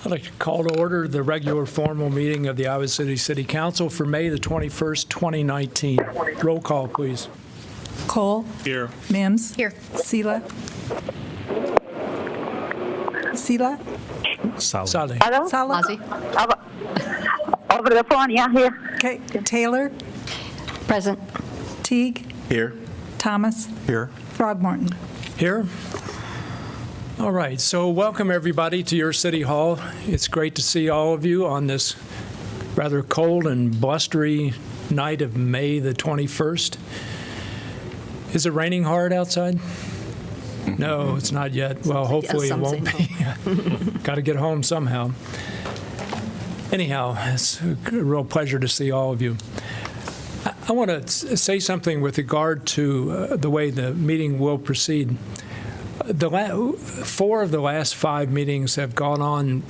I'd like to call to order the regular formal meeting of the Iowa City City Council for May the 21st, 2019. Roll call, please. Cole. Here. Mims. Here. Sela. Sela. Saleh. Hello? Sala. Ozzy. Over the phone, yeah, here. Okay. Taylor. Present. Teague. Here. Thomas. Here. Throgmorton. Here. All right, so welcome everybody to your City Hall. It's great to see all of you on this rather cold and blustery night of May the 21st. Is it raining hard outside? No, it's not yet. Well, hopefully it won't be. Got to get home somehow. Anyhow, it's a real pleasure to see all of you. I want to say something with regard to the way the meeting will proceed. Four of the last 5 meetings have gone on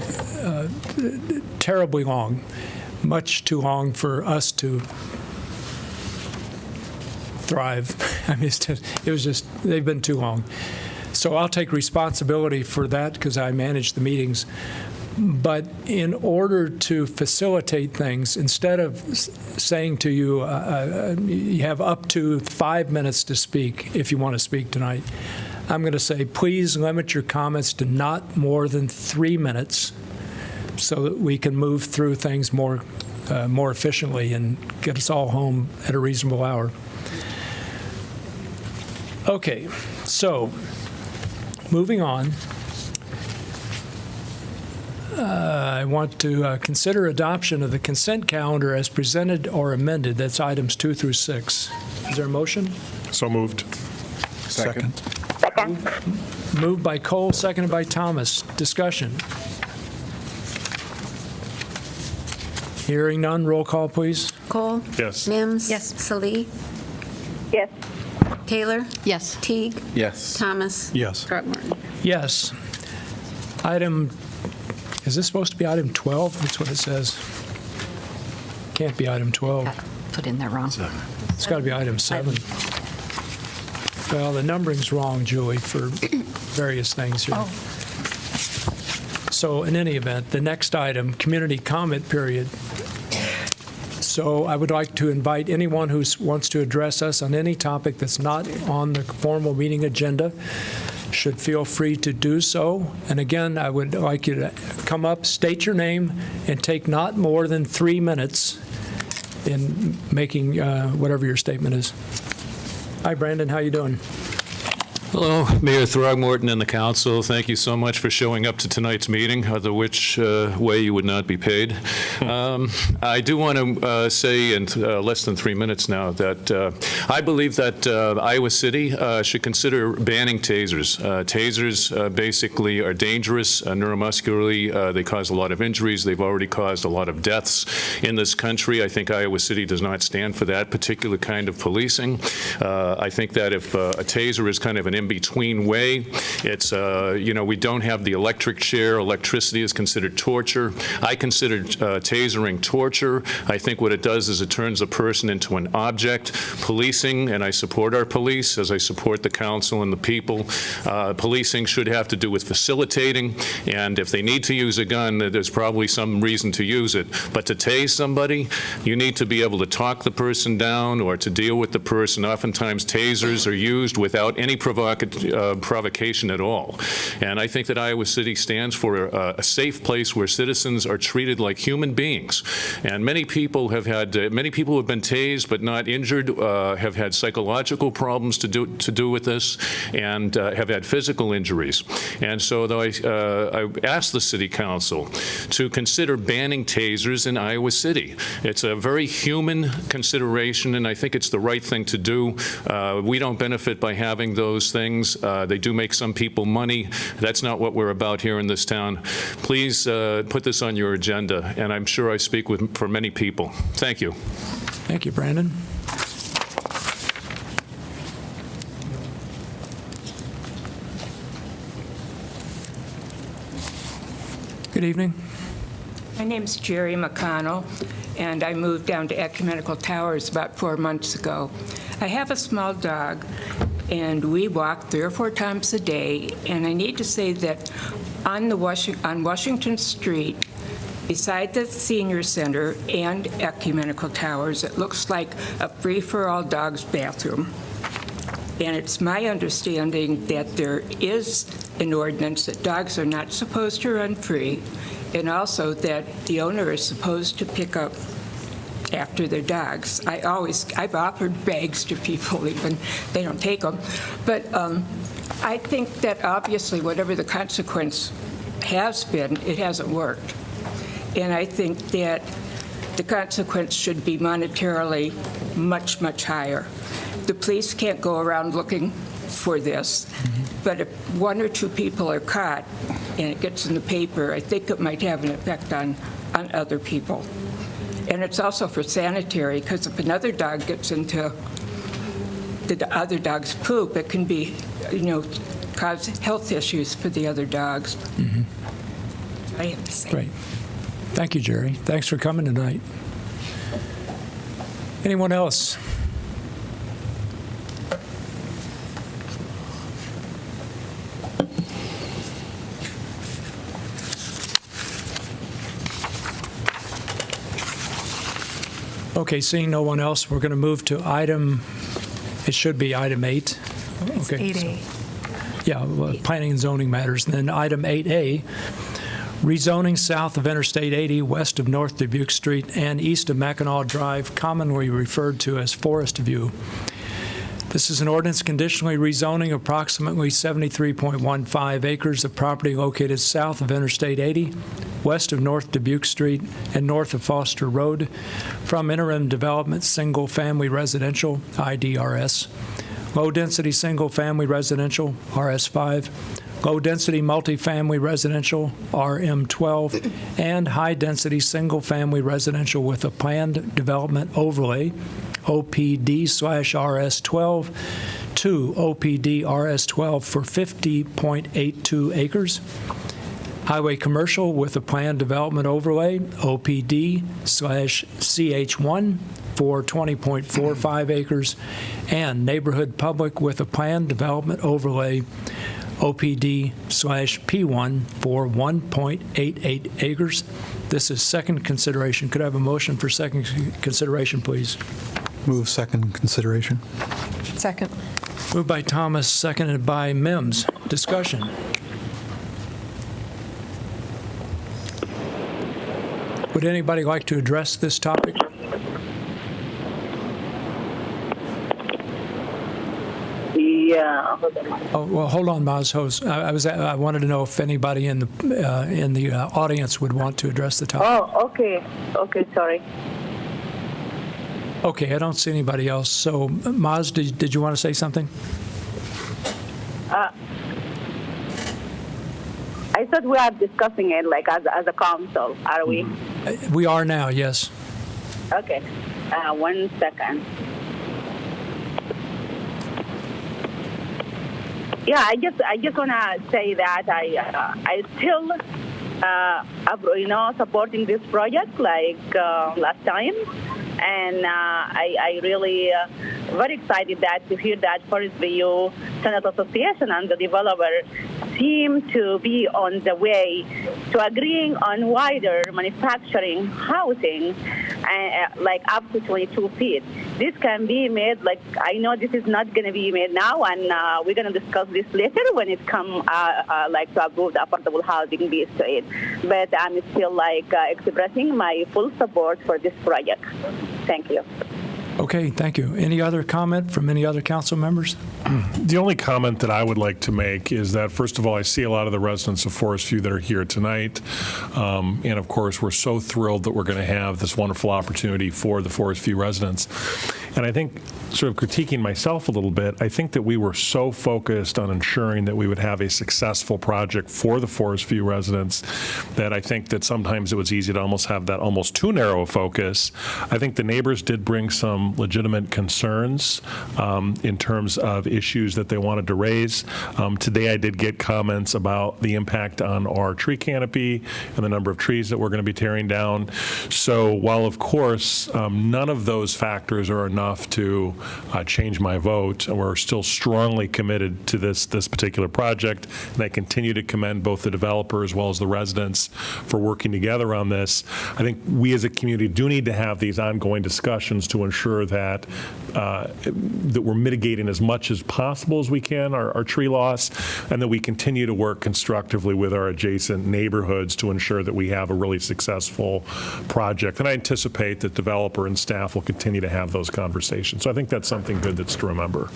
terribly long, much too long for us to thrive. I mean, they've been too long. So I'll take responsibility for that because I manage the meetings. But in order to facilitate things, instead of saying to you, you have up to 5 minutes to speak if you want to speak tonight, I'm going to say, please limit your comments to not more than 3 minutes so that we can move through things more efficiently and get us all home at a reasonable hour. Okay, so moving on. I want to consider adoption of the consent calendar as presented or amended. That's items 2 through 6. Is there a motion? So moved. Second. Second. Moved by Cole, seconded by Thomas. Discussion. Hearing none, roll call, please. Cole. Yes. Mims. Yes. Salee. Yes. Taylor. Yes. Teague. Yes. Thomas. Yes. Throgmorton. Yes. Is this supposed to be item 12? That's what it says. Can't be item 12. Put in there wrong. It's got to be item 7. Well, the numbering's wrong, Julie, for various things here. So in any event, the next item, community comment period. So I would like to invite anyone who wants to address us on any topic that's not on the formal meeting agenda should feel free to do so. And again, I would like you to come up, state your name, and take not more than 3 minutes in making whatever your statement is. Hi, Brandon. How you doing? Hello, Mayor Throgmorton and the council. Thank you so much for showing up to tonight's meeting, other which way you would not be paid. I do want to say in less than 3 minutes now that I believe that Iowa City should consider banning tasers. Tasers basically are dangerous neuromuscularly. They cause a lot of injuries. They've already caused a lot of deaths in this country. I think Iowa City does not stand for that particular kind of policing. I think that if a taser is kind of an in-between way. It's, we don't have the electric chair. Electricity is considered torture. I consider tasering torture. I think what it does is it turns a person into an object. Policing, and I support our police as I support the council and the people, policing should have to do with facilitating, and if they need to use a gun, there's probably some reason to use it. But to tase somebody, you need to be able to talk the person down or to deal with the person. Oftentimes, tasers are used without any provocation at all. And I think that Iowa City stands for a safe place where citizens are treated like human beings. And many people have been tased but not injured, have had psychological problems to do with this, and have had physical injuries. And so though I asked the City Council to consider banning tasers in Iowa City. It's a very human consideration, and I think it's the right thing to do. We don't benefit by having those things. They do make some people money. That's not what we're about here in this town. Please put this on your agenda, and I'm sure I speak for many people. Thank you. Thank you, Brandon. Good evening. My name's Jerry McConnell, and I moved down to Ecumenical Towers about 4 months ago. I have a small dog, and we walk 3 or 4 times a day. And I need to say that on Washington Street, beside the senior center and Ecumenical Towers, it looks like a free-for-all dogs bathroom. And it's my understanding that there is an ordinance that dogs are not supposed to run free, and also that the owner is supposed to pick up after their dogs. I've offered bags to people, even they don't take them. But I think that obviously whatever the consequence has been, it hasn't worked. And I think that the consequence should be monetarily much, much higher. The police can't go around looking for this, but if 1 or 2 people are caught and it gets in the paper, I think it might have an effect on other people. And it's also for sanitary, because if another dog gets into the other dog's poop, it can be, cause health issues for the other dogs. I have to say. Great. Thank you, Jerry. Thanks for coming tonight. Anyone else? Okay, seeing no one else, we're going to move to it should be item 8. It's Okay, 8A. Yeah, well, planning and zoning matters. And then item 8A, rezoning south of Interstate 80, west of North Dubuque Street, and east of Mackinac Drive, commonly referred to as Forest View. This is an ordinance conditionally rezoning approximately 73.15 acres of property located south of Interstate 80, west of North Dubuque Street, and north of Foster Road from interim development single-family residential, IDRS, low-density single-family residential, RS5, low-density multifamily residential, RM12, and high-density single-family residential with a planned development overlay, OPD/RS12, to OPD/RS12 for 50.82 acres. Highway commercial with a planned development overlay, OPD/CH1 for 20.45 acres, and neighborhood public with a planned development overlay, OPD/P1 for 1.88 acres. This is second consideration. Could I have a motion for second consideration, please? Move second consideration. Second. Moved by Thomas, seconded by Mims. Discussion. Would anybody like to address this topic? Yeah. Oh, well, hold on, Mazhos. I wanted to know if anybody in the audience would want to address the topic. Oh, okay. Okay, sorry. Okay, I don't see anybody else. So, Maz, did you want to say something? I thought we are discussing it like as a council, are we? We are now, yes. Okay. 1 second. Yeah, I just wanna say that I still supporting this project like last time, and I really very excited to hear that Forest View Tenant Association and the developer seem to be on the way to agreeing on wider manufacturing housing, like up to 22 feet. This can be made, like, I know this is not going to be made now, and we're going to discuss this later when it comes, like, to approve the affordable housing piece to it. But I'm still, like, expressing my full support for this project. Thank you. Okay, thank you. Any other comment from any other council members? The only comment that I would like to make is that, first of all, I see a lot of the residents of Forest View that are here tonight. And of course, we're so thrilled that we're going to have this wonderful opportunity for the Forest View residents. And I think, sort of critiquing myself a little bit, I think that we were so focused on ensuring that we would have a successful project for the Forest View residents that I think that sometimes it was easy to almost have that almost too narrow a focus. I think the neighbors did bring some legitimate concerns in terms of issues that they wanted to raise. Today I did get comments about the impact on our tree canopy and the number of trees that we're going to be tearing down. So while, of course, none of those factors are enough enough to change my vote, and we're still strongly committed to this particular project. And I continue to commend both the developer as well as the residents for working together on this. I think we as a community do need to have these ongoing discussions to ensure that that we're mitigating as much as possible as we can our tree loss, and that we continue to work constructively with our adjacent neighborhoods to ensure that we have a really successful project. And I anticipate that developer and staff will continue to have those conversations. So I think that's something good that's to remember.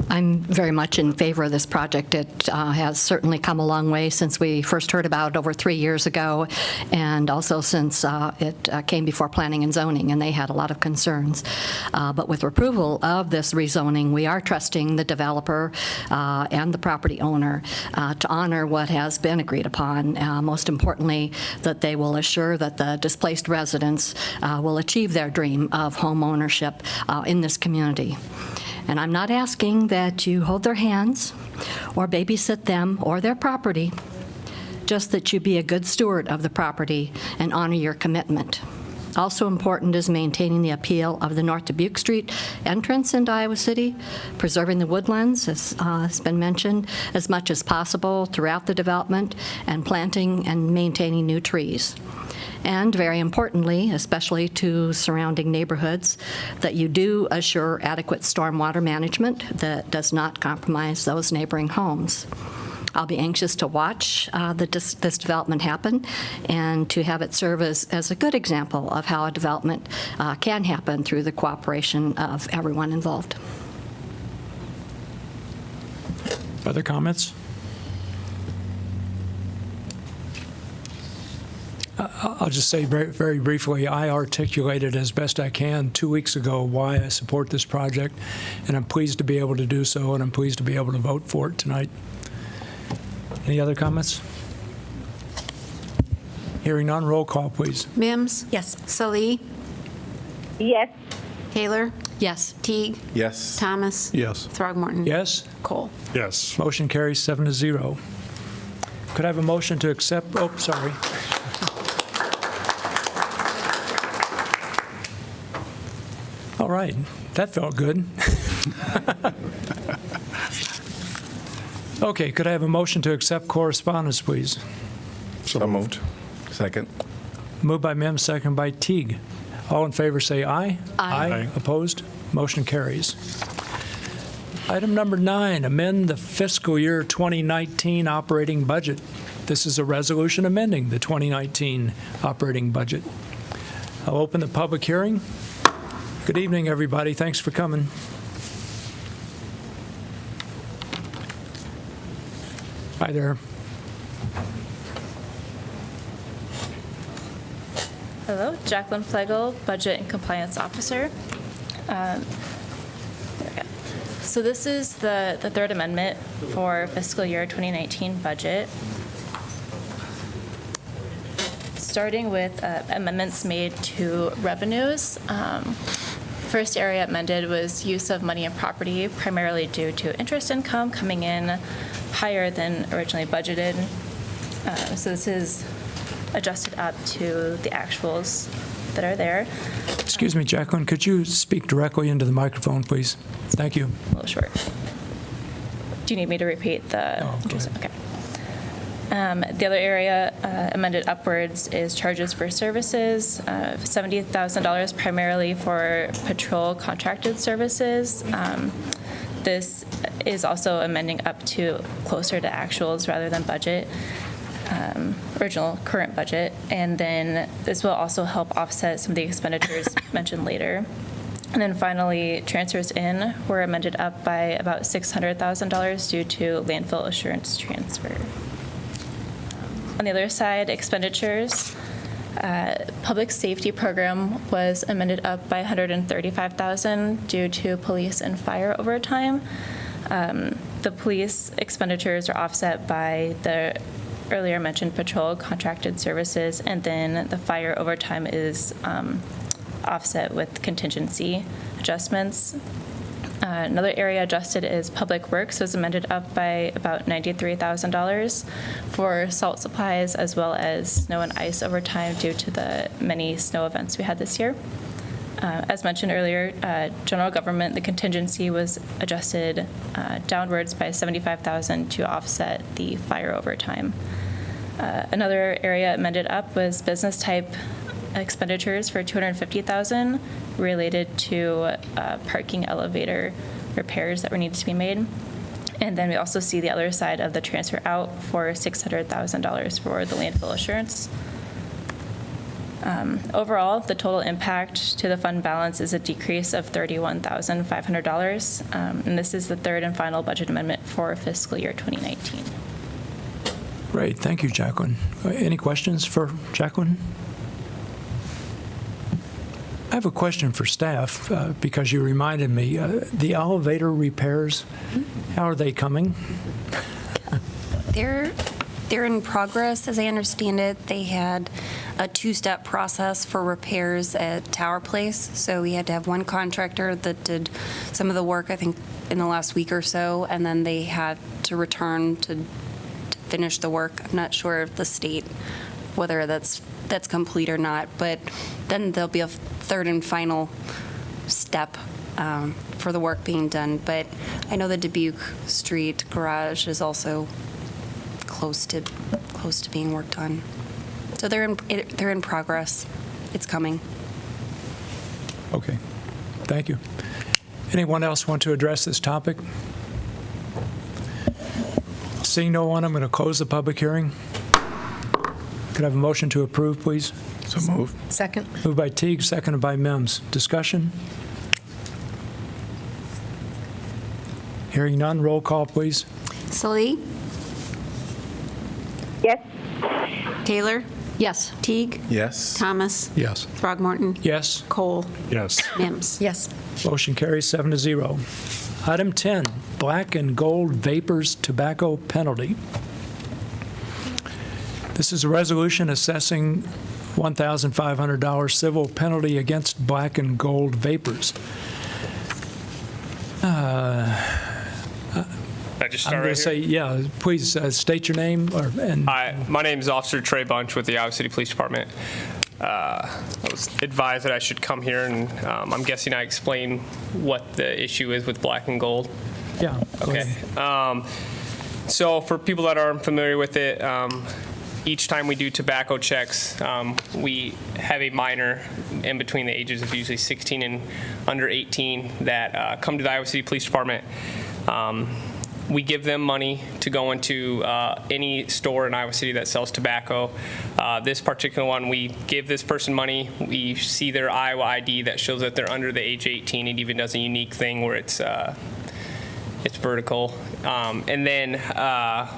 I'm very much in favor of this project. It has certainly come a long way since we first heard about it over 3 years ago, and also since it came before Planning and Zoning, and they had a lot of concerns. But with approval of this rezoning, we are trusting the developer and the property owner to honor what has been agreed upon. Most importantly, that they will assure that the displaced residents will achieve their dream of home ownership in this community. And I'm not asking that you hold their hands or babysit them or their property, just that you be a good steward of the property and honor your commitment. Also important is maintaining the appeal of the North Dubuque Street entrance into Iowa City, preserving the woodlands, as has been mentioned, as much as possible throughout the development, and planting and maintaining new trees. And very importantly, especially to surrounding neighborhoods, that you do assure adequate stormwater management that does not compromise those neighboring homes. I'll be anxious to watch this development happen and to have it serve as a good example of how a development can happen through the cooperation of everyone involved. Other comments? I'll just say very, very briefly, I articulated as best I can 2 weeks ago why I support this project, and I'm pleased to be able to do so, and I'm pleased to be able to vote for it tonight. Any other comments? Hearing none, roll call, please. Mims? Yes. Salee? Yes. Taylor? Yes. Teague? Yes. Thomas? Yes. Throgmorton? Yes? Cole? Yes. Motion carries 7-0. Could I have a motion to accept, oh, sorry. All right, that felt good. Okay, could I have a motion to accept correspondence, please? So moved. Second. Moved by Mims, second by Teague. All in favor say aye. Aye. Opposed? Motion carries. Item number 9, amend the fiscal year 2019 operating budget. This is a resolution amending the 2019 operating budget. I'll open the public hearing. Good evening, everybody. Thanks for coming. Hi there. Hello, Jacqueline Flegel, Budget and Compliance Officer. There we go. So this is the third amendment for fiscal year 2019 budget. Starting with amendments made to revenues. First area amended was use of money and property, primarily due to interest income coming in higher than originally budgeted. So this is adjusted up to the actuals that are there. Excuse me, Jacqueline, could you speak directly into the microphone, please? Thank you. A little short. Do you need me to repeat the? No, go ahead. Okay. The other area amended upwards is charges for services, $70,000 primarily for patrol contracted services. This is also amending up to closer to actuals rather than budget, original current budget. And then this will also help offset some of the expenditures mentioned later. And then finally, transfers in were amended up by about $600,000 due to landfill assurance transfer. On the other side, expenditures, public safety program was amended up by $135,000 due to police and fire overtime. The police expenditures are offset by the earlier mentioned patrol contracted services, and then the fire overtime is offset with contingency adjustments. Another area adjusted is public works, was amended up by about $93,000 for salt supplies as well as snow and ice overtime due to the many snow events we had this year. As mentioned earlier, general government, the contingency was adjusted downwards by $75,000 to offset the fire overtime. Another area amended up was business type expenditures for $250,000 related to parking elevator repairs that were needed to be made. And then we also see the other side of the transfer out for $600,000 for the landfill assurance. Overall, the total impact to the fund balance is a decrease of $31,500. And this is the third and final budget amendment for fiscal year 2019. Great, thank you, Jacqueline. Any questions for Jacqueline? I have a question for staff, because you reminded me, the elevator repairs, how are they coming? They're in progress, as I understand it. They had a two-step process for repairs at Tower Place. So we had to have one contractor that did some of the work, I think, in the last week or so, and then they had to return to finish the work. I'm not sure if the state, whether that's complete or not, but then there'll be a third and final step for the work being done. But I know the Dubuque Street garage is also close to being worked on. So they're in progress. It's coming. Okay, thank you. Anyone else want to address this topic? Seeing no one, I'm going to close the public hearing. Could I have a motion to approve, please? So moved. Second. Moved by Teague, seconded by Mims. Discussion? Hearing none, roll call, please. Salee? Yes. Taylor? Yes. Teague? Yes. Thomas? Yes. Throgmorton? Yes. Cole? Yes. Mims? Yes. Motion carries 7-0. Item 10, Black and Gold Vapors Tobacco Penalty. This is a resolution assessing $1,500 civil penalty against Black and Gold Vapors. I just I'm start going right to say, yeah, please state your name. Hi, my name is Officer Trey Bunch with the Iowa City Police Department. I was advised that I should come here, and I'm guessing I explain what the issue is with Black and Gold. Yeah. go Okay. ahead. So for people that aren't familiar with it, each time we do tobacco checks, we have a minor in between the ages of usually 16 and under 18 that come to the Iowa City Police Department. We give them money to go into any store in Iowa City that sells tobacco. This particular one, we give this person money. We see their Iowa ID that shows that they're under the age 18. It even does a unique thing where it's vertical. And then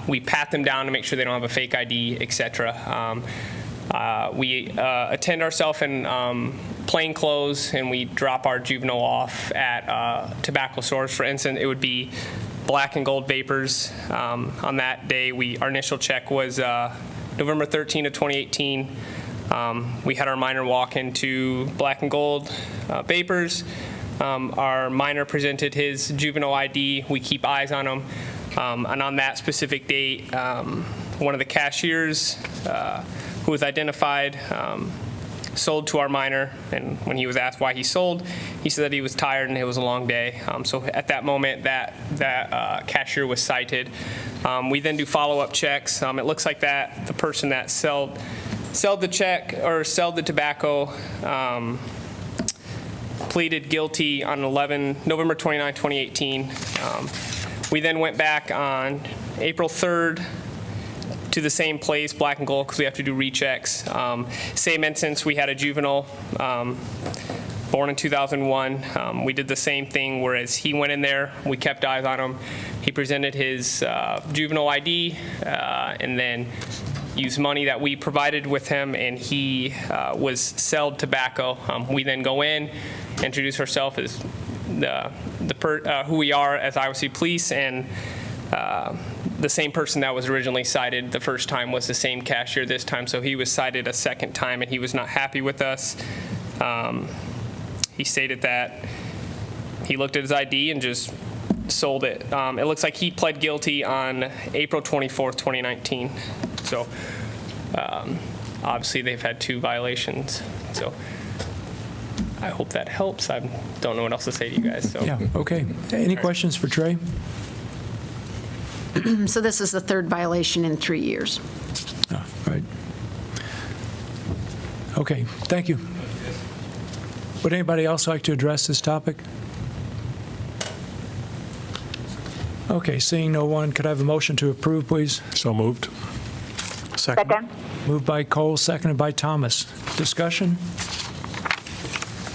we pat them down to make sure they don't have a fake ID, et cetera. We attend ourselves in plain clothes, and we drop our juvenile off at tobacco stores. For instance, it would be Black and Gold Vapors. On that day, our initial check was November 13 of 2018. We had our minor walk into Black and Gold Vapors. Our minor presented his juvenile ID. We keep eyes on him. And on that specific date, one of the cashiers who was identified sold to our minor, and when he was asked why he sold, he said that he was tired and it was a long day. So at that moment, that cashier was cited. We then do follow-up checks. It looks like that the person that sold the tobacco pleaded guilty on November 29, 2018. We then went back on April 3rd to the same place, Black and Gold, because we have to do rechecks. Same instance, we had a juvenile born in 2001. We did the same thing, whereas he went in there, we kept eyes on him. He presented his juvenile ID and then used money that we provided with him, and he was sold tobacco. We then go in, introduce ourselves as who we are as Iowa City Police, and the same person that was originally cited the first time was the same cashier this time, so he was cited a second time, and he was not happy with us. He stated that he looked at his ID and just sold it. It looks like he pled guilty on April 24th, 2019. So obviously they've had 2 violations. So I hope that helps. I don't know what else to say to you guys. So. Yeah, okay. Any questions for Trey? So this is the third violation in 3 years. No, right. Okay, thank you. Would anybody else like to address this topic? Okay, seeing no one, could I have a motion to approve, please? So moved. Second. Moved by Cole, seconded by Thomas. Discussion?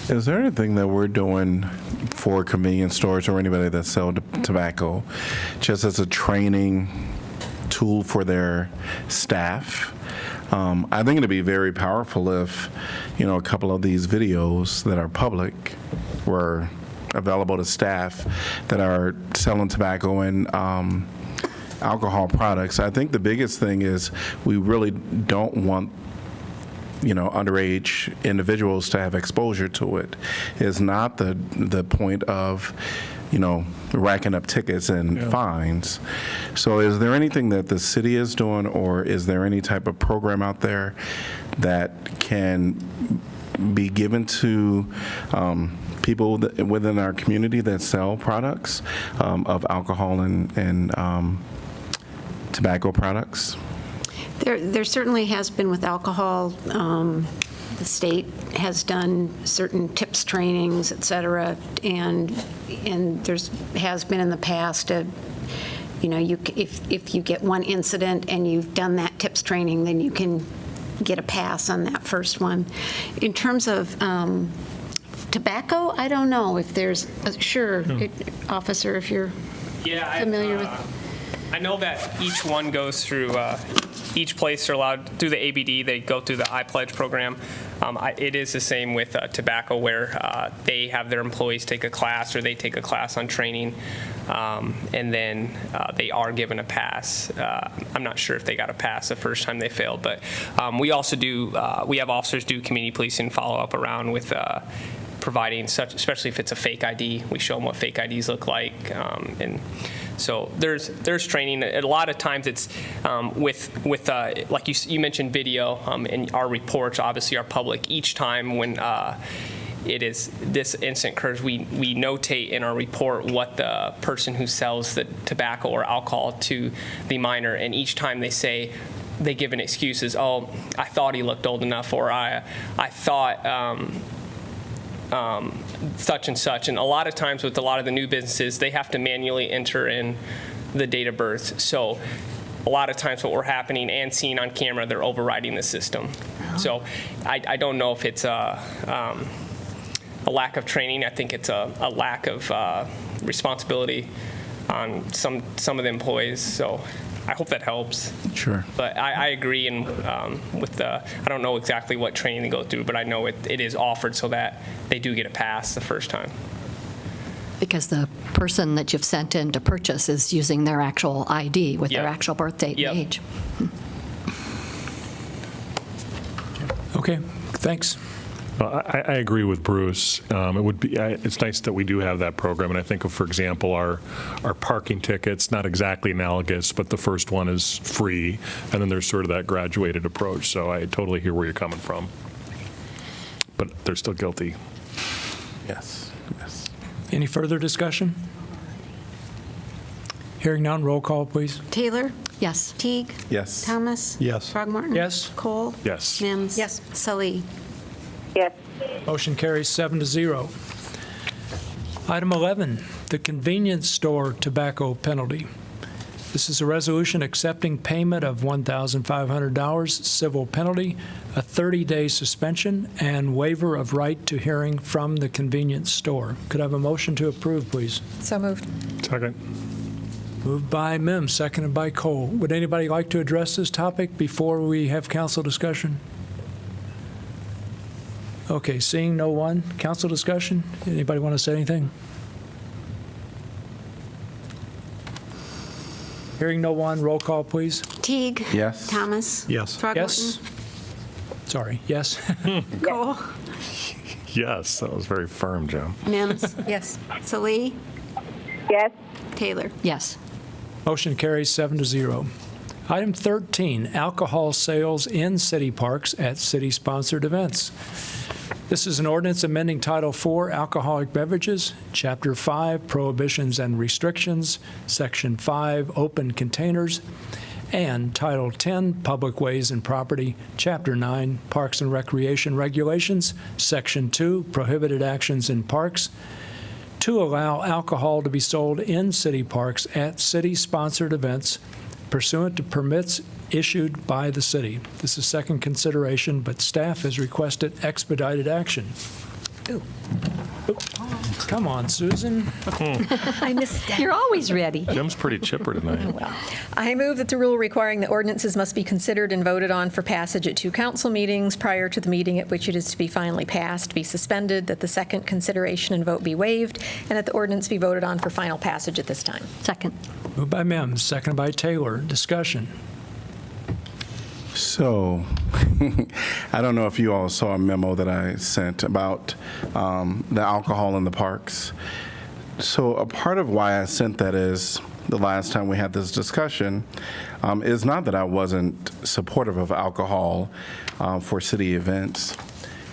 Is there anything that we're doing for convenience stores or anybody that sell tobacco, just as a training tool for their staff? I think it'd be very powerful if, a couple of these videos that are public were available to staff that are selling tobacco and alcohol products. I think the biggest thing is we really don't want underage individuals to have exposure to it. Is not the point of, racking up tickets and fines. So is there anything that the city is doing, or is there any type of program out there that can be given to people within our community that sell products of alcohol and tobacco products? There certainly has been with alcohol. The state has done certain tips trainings, et cetera, and there's has been in the past if you get one incident and you've done that tips training, then you can get a pass on that first one. In terms of tobacco, I don't know if there's officer, if you're familiar with. I know that each one goes through, each place are allowed, through the ABD, they go through the iPledge program. It is the same with tobacco, where they have their employees take a class, or they take a class on training, and then they are given a pass. I'm not sure if they got a pass the first time they failed, but we also do, we have officers do community policing follow-up around with providing such, especially if it's a fake ID, we show them what fake IDs look like, and so there's training. A lot of times it's with like you mentioned video, and our reports obviously are public. Each time when this incident occurs, we notate in our report what the person who sells the tobacco or alcohol to the minor, and each time they give an excuse as, oh, I thought he looked old enough, or I thought such and such. And a lot of times with a lot of the new businesses, they have to manually enter in the date of birth. So a lot of times what we're happening and seeing on camera, they're overriding the system. So I don't know if it's a lack of training. I think it's a lack of responsibility on some of the employees. So I hope that helps. Sure. But I agree, and with I don't know exactly what training they go through, but I know it is offered so that they do get a pass the first time. Because the person that you've sent in to purchase is using their actual ID with their actual birth date and age. Okay, thanks. I agree with Bruce. It would be. It's nice that we do have that program, and I think of, for example, our parking tickets. Not exactly analogous, but the first one is free, and then there's sort of that graduated approach. So I totally hear where you're coming from, but they're still guilty. Yes. Yes. Any further discussion? Hearing none, roll call, please. Taylor? Yes. Teague? Yes. Thomas? Yes. Throgmorton? Yes. Cole? Yes. Mims? Yes. Salee? Yes. Motion carries 7-0. Item 11, the convenience store tobacco penalty. This is a resolution accepting payment of $1,500 civil penalty, a 30-day suspension, and waiver of right to hearing from the convenience store. Could I have a motion to approve, please? So moved. Second. Moved by Mims, seconded by Cole. Would anybody like to address this topic before we have council discussion? Okay, seeing no one, council discussion? Anybody want to say anything? Hearing no one, roll call, please. Teague? Yes. Thomas? Yes. Throgmorton? Yes? Sorry, yes. Cole? Yes, that was very firm, Jim. Mims? Yes. Salee? Yes. Taylor? Yes. Motion carries 7-0. Item 13, alcohol sales in city parks at city-sponsored events. This is an ordinance amending Title IV, Alcoholic Beverages, Chapter 5, Prohibitions and Restrictions, Section 5, Open Containers, and Title 10, Public Ways and Property, Chapter 9, Parks and Recreation Regulations, Section 2, Prohibited Actions in Parks, to allow alcohol to be sold in city parks at city-sponsored events pursuant to permits issued by the city. This is second consideration, but staff has requested expedited action. Ooh. Come on, Susan. I missed that. You're always ready. Jim's pretty chipper tonight. I move that the rule requiring that ordinances must be considered and voted on for passage at 2 council meetings prior to the meeting at which it is to be finally passed be suspended, that the second consideration and vote be waived, and that the ordinance be voted on for final passage at this time. Second. Moved by Mims, seconded by Taylor. Discussion. So, I don't know if you all saw a memo that I sent about the alcohol in the parks. So a part of why I sent that is the last time we had this discussion is not that I wasn't supportive of alcohol for city events.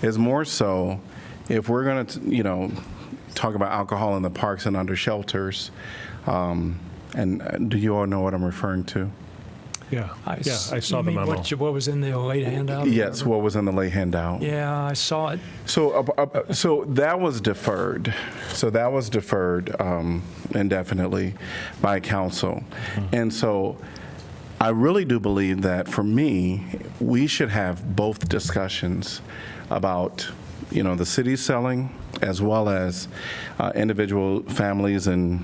It's more so if we're going to, talk about alcohol in the parks and under shelters, and do you all know what I'm referring to? Yeah, I saw the You mean memo. What was in the late handout? Yes, what was in the late handout. Yeah, I saw it. So that was deferred. So that was deferred indefinitely by council. And so I really do believe that for me, we should have both discussions about, the city selling as well as individual families and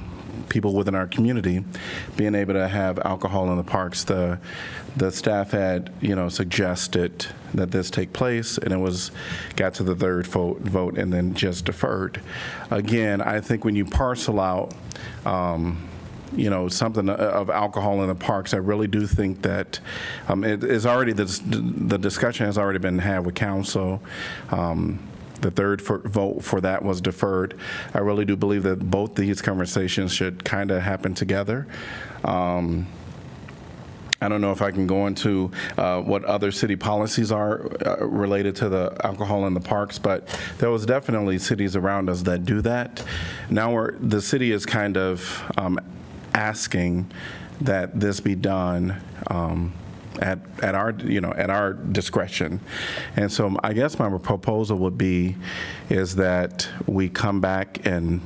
people within our community being able to have alcohol in the parks. The staff had, suggested that this take place, and it got to the third vote and then just deferred. Again, I think when you parcel out, something of alcohol in the parks, I really do think that it is already, the discussion has already been had with council. The third vote for that was deferred. I really do believe that both these conversations should kind of happen together. I don't know if I can go into what other city policies are related to the alcohol in the parks, but there was definitely cities around us that do that. Now the city is kind of asking that this be done at our discretion. And so I guess my proposal would be is that we come back and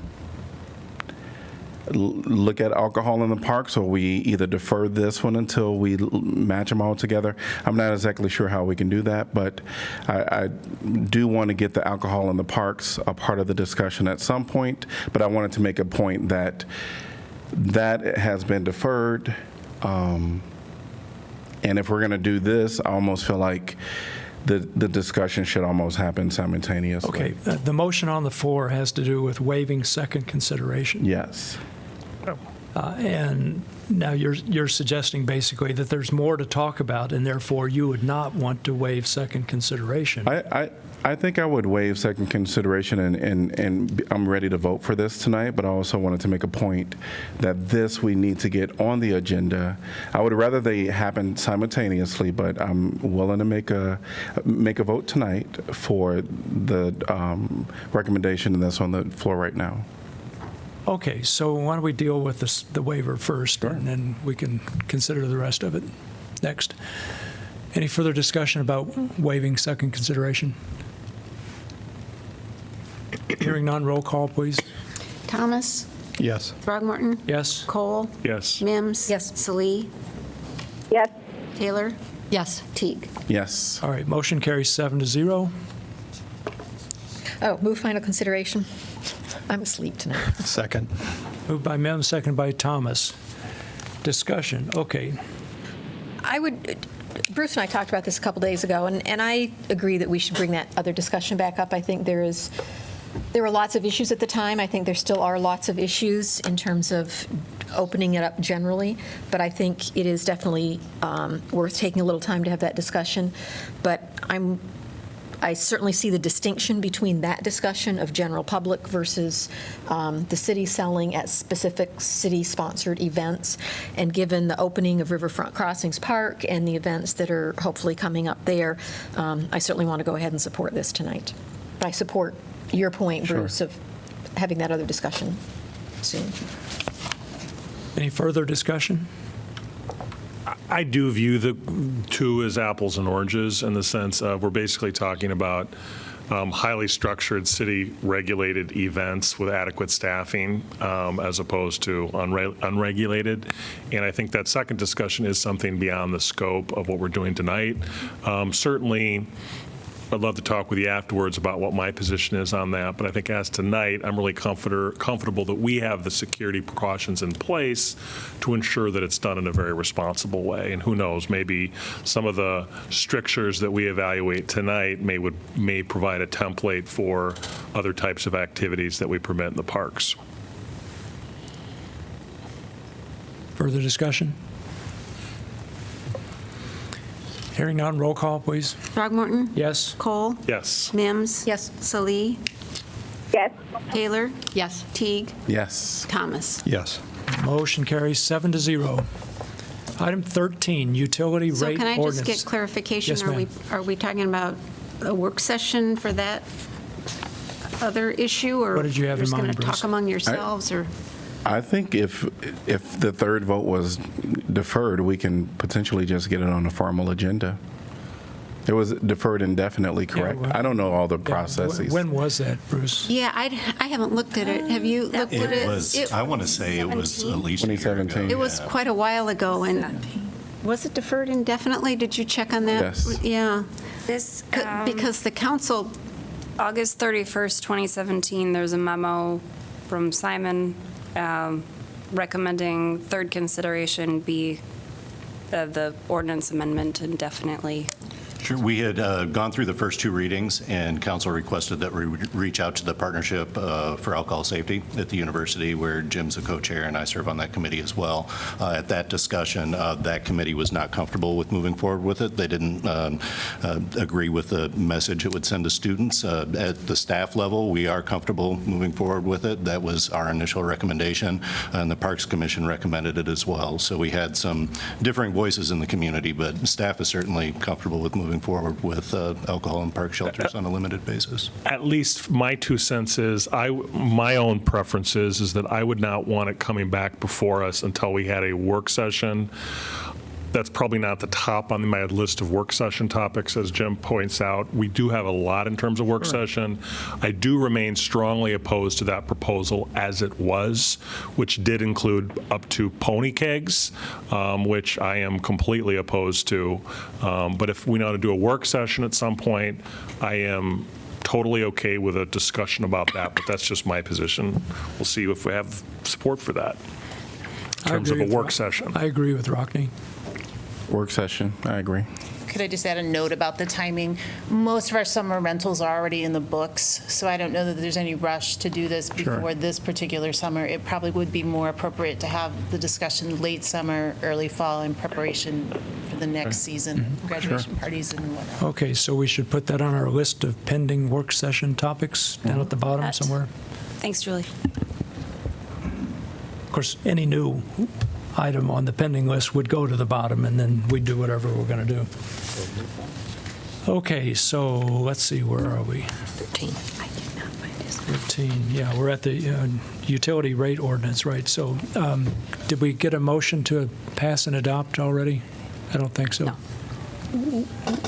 look at alcohol in the parks, or we either defer this one until we match them all together. I'm not exactly sure how we can do that, but I do want to get the alcohol in the parks a part of the discussion at some point, but I wanted to make a point that has been deferred. And if we're going to do this, I almost feel like the discussion should almost happen simultaneously. Okay, the motion on the floor has to do with waiving second consideration. Yes. And now you're suggesting basically that there's more to talk about, and therefore you would not want to waive second consideration. I think I would waive second consideration, and I'm ready to vote for this tonight, but I also wanted to make a point that this we need to get on the agenda. I would rather they happen simultaneously, but I'm willing to make a vote tonight for the recommendation that's on the floor right now. Okay, so why don't we deal with the waiver first, and then we can consider the rest of it next. Any further discussion about waiving second consideration? Hearing none, roll call, please. Thomas? Yes. Throgmorton? Yes? Cole? Yes. Mims? Yes. Salee? Yes. Taylor? Yes. Teague? Yes. All right, motion carries 7-0. Oh, move final consideration. I'm asleep tonight. Second. Moved by Mims, seconded by Thomas. Discussion, okay. Bruce and I talked about this a couple days ago, and I agree that we should bring that other discussion back up. I think there were lots of issues at the time. I think there still are lots of issues in terms of opening it up generally, but I think it is definitely worth taking a little time to have that discussion. But I certainly see the distinction between that discussion of general public versus the city selling at specific city-sponsored events. And given the opening of Riverfront Crossings Park and the events that are hopefully coming up there, I certainly want to go ahead and support this tonight. But I support your point, Bruce, of having that other discussion soon. Any further discussion? I do view the two as apples and oranges in the sense of we're basically talking about highly structured city-regulated events with adequate staffing as opposed to unregulated. And I think that second discussion is something beyond the scope of what we're doing tonight. Certainly, I'd love to talk with you afterwards about what my position is on that, but I think as tonight, I'm really comfortable that we have the security precautions in place to ensure that it's done in a very responsible way. And who knows, maybe some of the strictures that we evaluate tonight may provide a template for other types of activities that we permit in the parks. Further discussion? Hearing none, roll call, please. Throgmorton? Yes? Cole? Yes. Mims? Yes. Salee? Yes. Taylor? Yes. Teague? Yes. Thomas? Yes. Motion carries 7-0. Item 13, utility So rate can I ordinance. just get clarification? Yes, ma'am. Are we talking about a work session for that other issue? Or What did you have in you're mind, just going to Bruce? talk among yourselves, or? I think if the third vote was deferred, we can potentially just get it on a formal agenda. It was deferred indefinitely, correct? well, I don't know all the Yeah, processes. When was that, Bruce? Yeah, I haven't looked at it. Have you looked at it? It was, I want to say it was at least a year ago. 2017. It was quite a while ago, and was it deferred indefinitely? Did you check on that? Yes. Yeah, This, because the council, August 31st, 2017, there's a memo from Simon recommending third consideration be the ordinance amendment indefinitely. Sure. We had gone through the first two readings, and council requested that we reach out to the Partnership for Alcohol Safety at the university, where Jim's a co-chair and I serve on that committee as well. At that discussion, that committee was not comfortable with moving forward with it. They didn't agree with the message it would send to students. At the staff level, we are comfortable moving forward with it. That was our initial recommendation, and the Parks Commission recommended it as well. So we had some differing voices in the community, but staff is certainly comfortable with moving forward with alcohol and park shelters on a limited basis. At least my 2 cents is, my own preference is that I would not want it coming back before us until we had a work session. That's probably not the top on my list of work session topics, as Jim points out. We do have a lot in terms of work session. I do remain strongly opposed to that proposal as it was, which did include up to pony kegs, which I am completely opposed to. But if we want to do a work session at some point, I am totally okay with a discussion about that, but that's just my position. We'll see if we have support for that in terms of a work session. I agree with Rockne. Work session, I agree. Could I just add a note about the timing? Most of our summer rentals are already in the books, so I don't know that there's any rush to do this before this particular summer. It probably would be more appropriate to have the discussion late summer, early fall in preparation for the next season, graduation parties and whatnot. Okay, so we should put that on our list of pending work session topics down at the bottom somewhere. Thanks, Julie. Of course, any new item on the pending list would go to the bottom, and then we'd do whatever we're going to do. Okay, so let's see, where are we? 13, yeah, we're at the utility rate ordinance, right? So did we get a motion to pass and adopt already? I don't think so. No.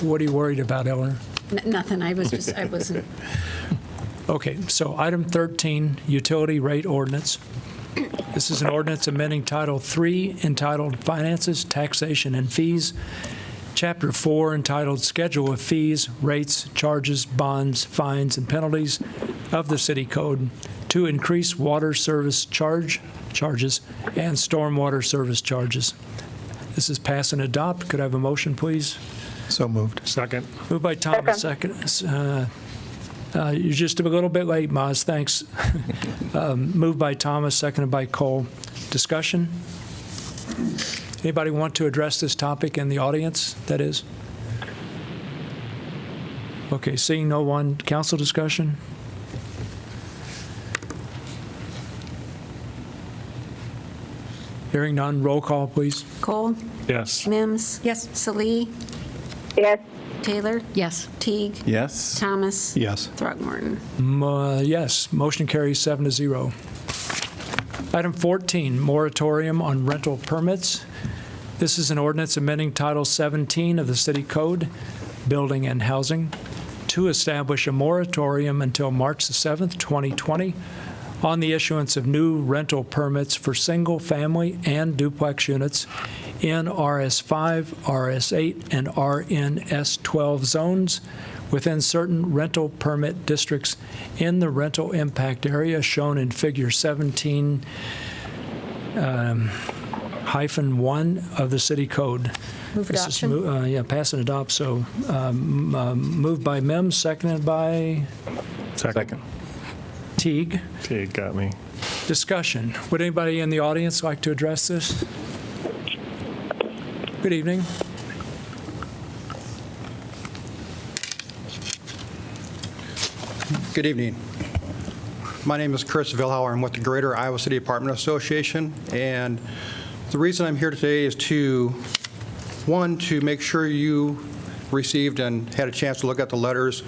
What are you worried about, Eleanor? nothing, I wasn't. Okay, so item 13, utility rate ordinance. This is an ordinance amending Title III entitled Finances, Taxation, and Fees, Chapter 4 entitled Schedule of Fees, Rates, Charges, Bonds, Fines, and Penalties of the City Code to increase water service charges and stormwater service charges. This is pass and adopt. Could I have a motion, please? So moved. Second. Moved by Thomas, second. You're just a little bit late, Maz, thanks. Moved by Thomas, seconded by Cole. Discussion? Anybody want to address this topic in the audience, that is? Okay, seeing no one, council discussion? Hearing none, roll call, please. Cole? Yes. Mims? Yes. Salee? Yes. Taylor? Yes. Teague? Yes. Thomas? Yes. Throgmorton? Yes, motion carries 7-0. Item 14, moratorium on rental permits. This is an ordinance amending Title 17 of the City Code, Building and Housing, to establish a moratorium until March the 7th, 2020, on the issuance of new rental permits for single-family and duplex units in RS5, RS8, and RNS12 zones within certain rental permit districts in the rental impact area shown in Figure 17 -1 of the City Code. Move This is adoption. pass and adopt. So moved by Mims, seconded by Second. Teague. Teague got me. Discussion. Would anybody in the audience like to address this? Good evening. Good evening. My name is Chris Vilhauer. I'm with the Greater Iowa City Apartment Association, and the reason I'm here today is to make sure you received and had a chance to look at the letters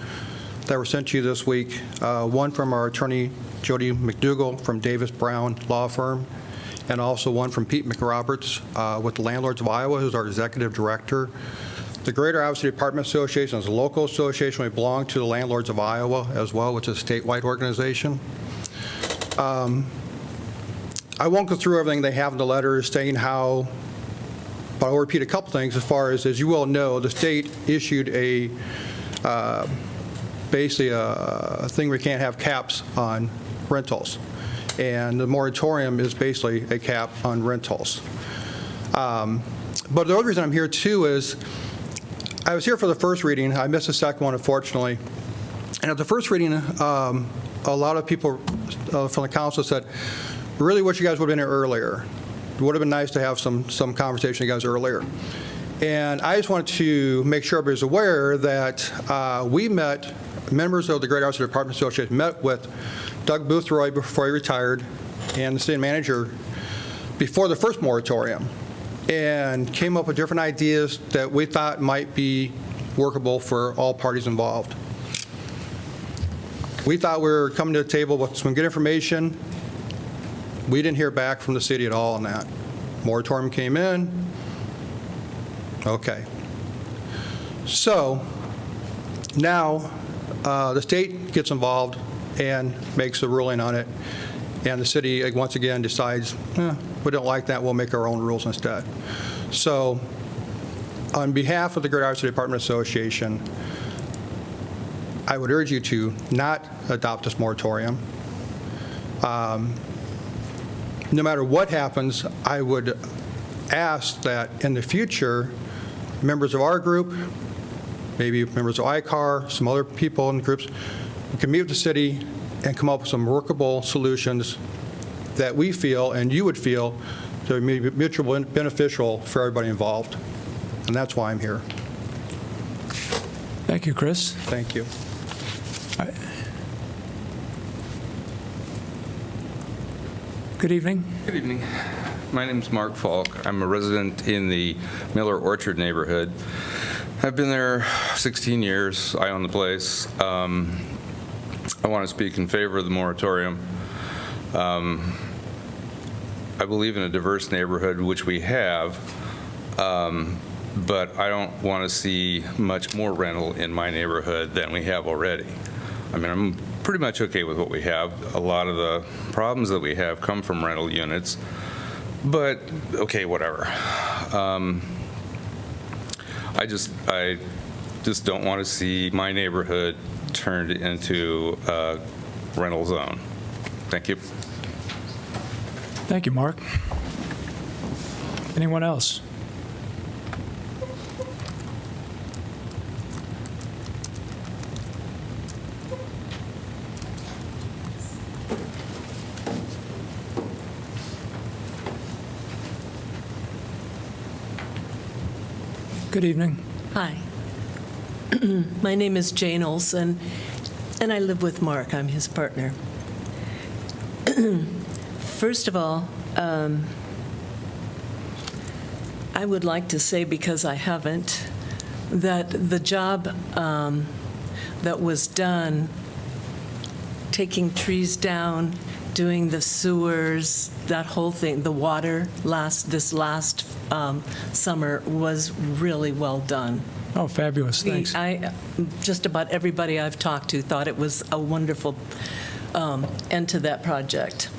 that were sent to you this week. One from our attorney, Jody McDougall from Davis Brown Law Firm, and also one from Pete McRoberts with the Landlords of Iowa, who's our executive director. The Greater Iowa City Apartment Association is a local association. We belong to the Landlords of Iowa as well, which is a statewide organization. I won't go through everything they have in the letters saying how, but I'll repeat a couple things as far as you well know, the state issued basically a thing we can't have caps on rentals. And the moratorium is basically a cap on rentals. But the other reason I'm here too is I was here for the first reading. I missed the second one, unfortunately. And at the first reading, a lot of people from the council said, we really wish you guys would have been here earlier. It would have been nice to have some conversation with you guys earlier. And I just wanted to make sure everybody's aware that we met, members of the Greater Iowa City Apartment Association met with Doug Boothroyd before he retired and the city manager before the first moratorium, and came up with different ideas that we thought might be workable for all parties involved. We thought we were coming to the table with some good information. We didn't hear back from the city at all on that. Moratorium came in. Okay. So now the state gets involved and makes a ruling on it, and the city once again decides, we don't like that, we'll make our own rules instead. So on behalf of the Greater Iowa City Apartment Association, I would urge you to not adopt this moratorium. No matter what happens, I would ask that in the future, members of our group, maybe members of ICAR, some other people in the groups, can meet with the city and come up with some workable solutions that we feel and you would feel to be mutually beneficial for everybody involved. And that's why I'm here. Thank you, Chris. Thank you. Good evening. Good evening. My name's Mark Falk. I'm a resident in the Miller Orchard neighborhood. I've been there 16 years. I own the place. I want to speak in favor of the moratorium. I believe in a diverse neighborhood, which we have, but I don't want to see much more rental in my neighborhood than we have already. I mean, I'm pretty much okay with what we have. A lot of the problems that we have come from rental units, but okay, whatever. I just don't want to see my neighborhood turned into a rental zone. Thank you. Thank you, Mark. Anyone else? Good evening. Hi. My name is Jane Olson, and I live with Mark. I'm his partner. First of all, I would like to say, because I haven't, that the job that was done, taking trees down, doing the sewers, that whole thing, the water this last summer was really well done. Oh, fabulous, thanks. Just about everybody I've talked to thought it was a wonderful end to that project.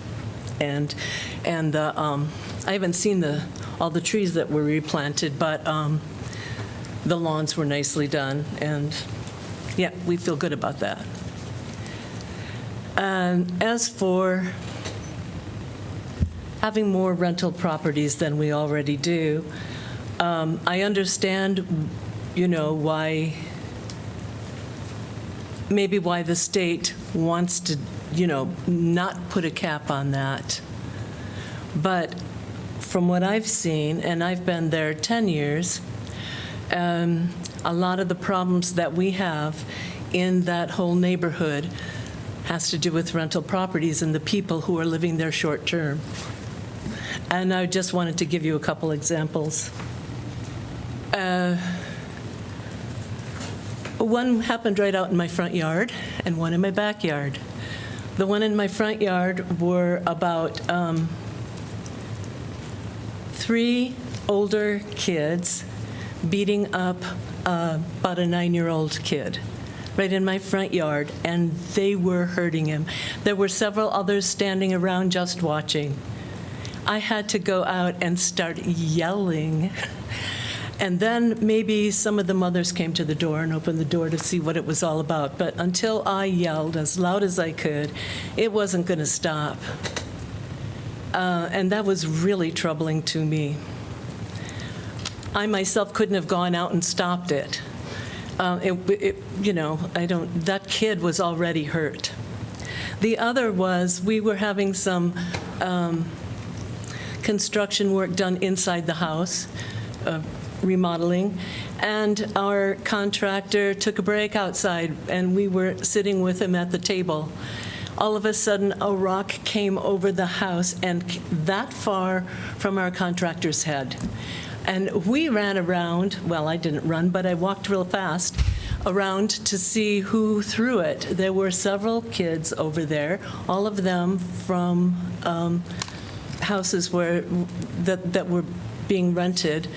And I haven't seen all the trees that were replanted, but the lawns were nicely done, and yeah, we feel good about that. As for having more rental properties than we already do, I understand, why the state wants to, not put a cap on that. But from what I've seen, and I've been there 10 years, a lot of the problems that we have in that whole neighborhood has to do with rental properties and the people who are living there short term. And I just wanted to give you a couple examples. One happened right out in my front yard and one in my backyard. The one in my front yard were about 3 older kids beating up about a 9-year-old kid right in my front yard, and they were hurting him. There were several others standing around just watching. I had to go out and start yelling. And then maybe some of the mothers came to the door and opened the door to see what it was all about. But until I yelled as loud as I could, it wasn't going to stop. And that was really troubling to me. I myself couldn't have gone out and stopped it. That kid was already hurt. The other was we were having some construction work done inside the house, remodeling, and our contractor took a break outside, and we were sitting with him at the table. All of a sudden, a rock came over the house and that far from our contractor's head. And we ran around, well, I didn't run, but I walked real fast around to see who threw it. There were several kids over there, all of them from houses that were being rented.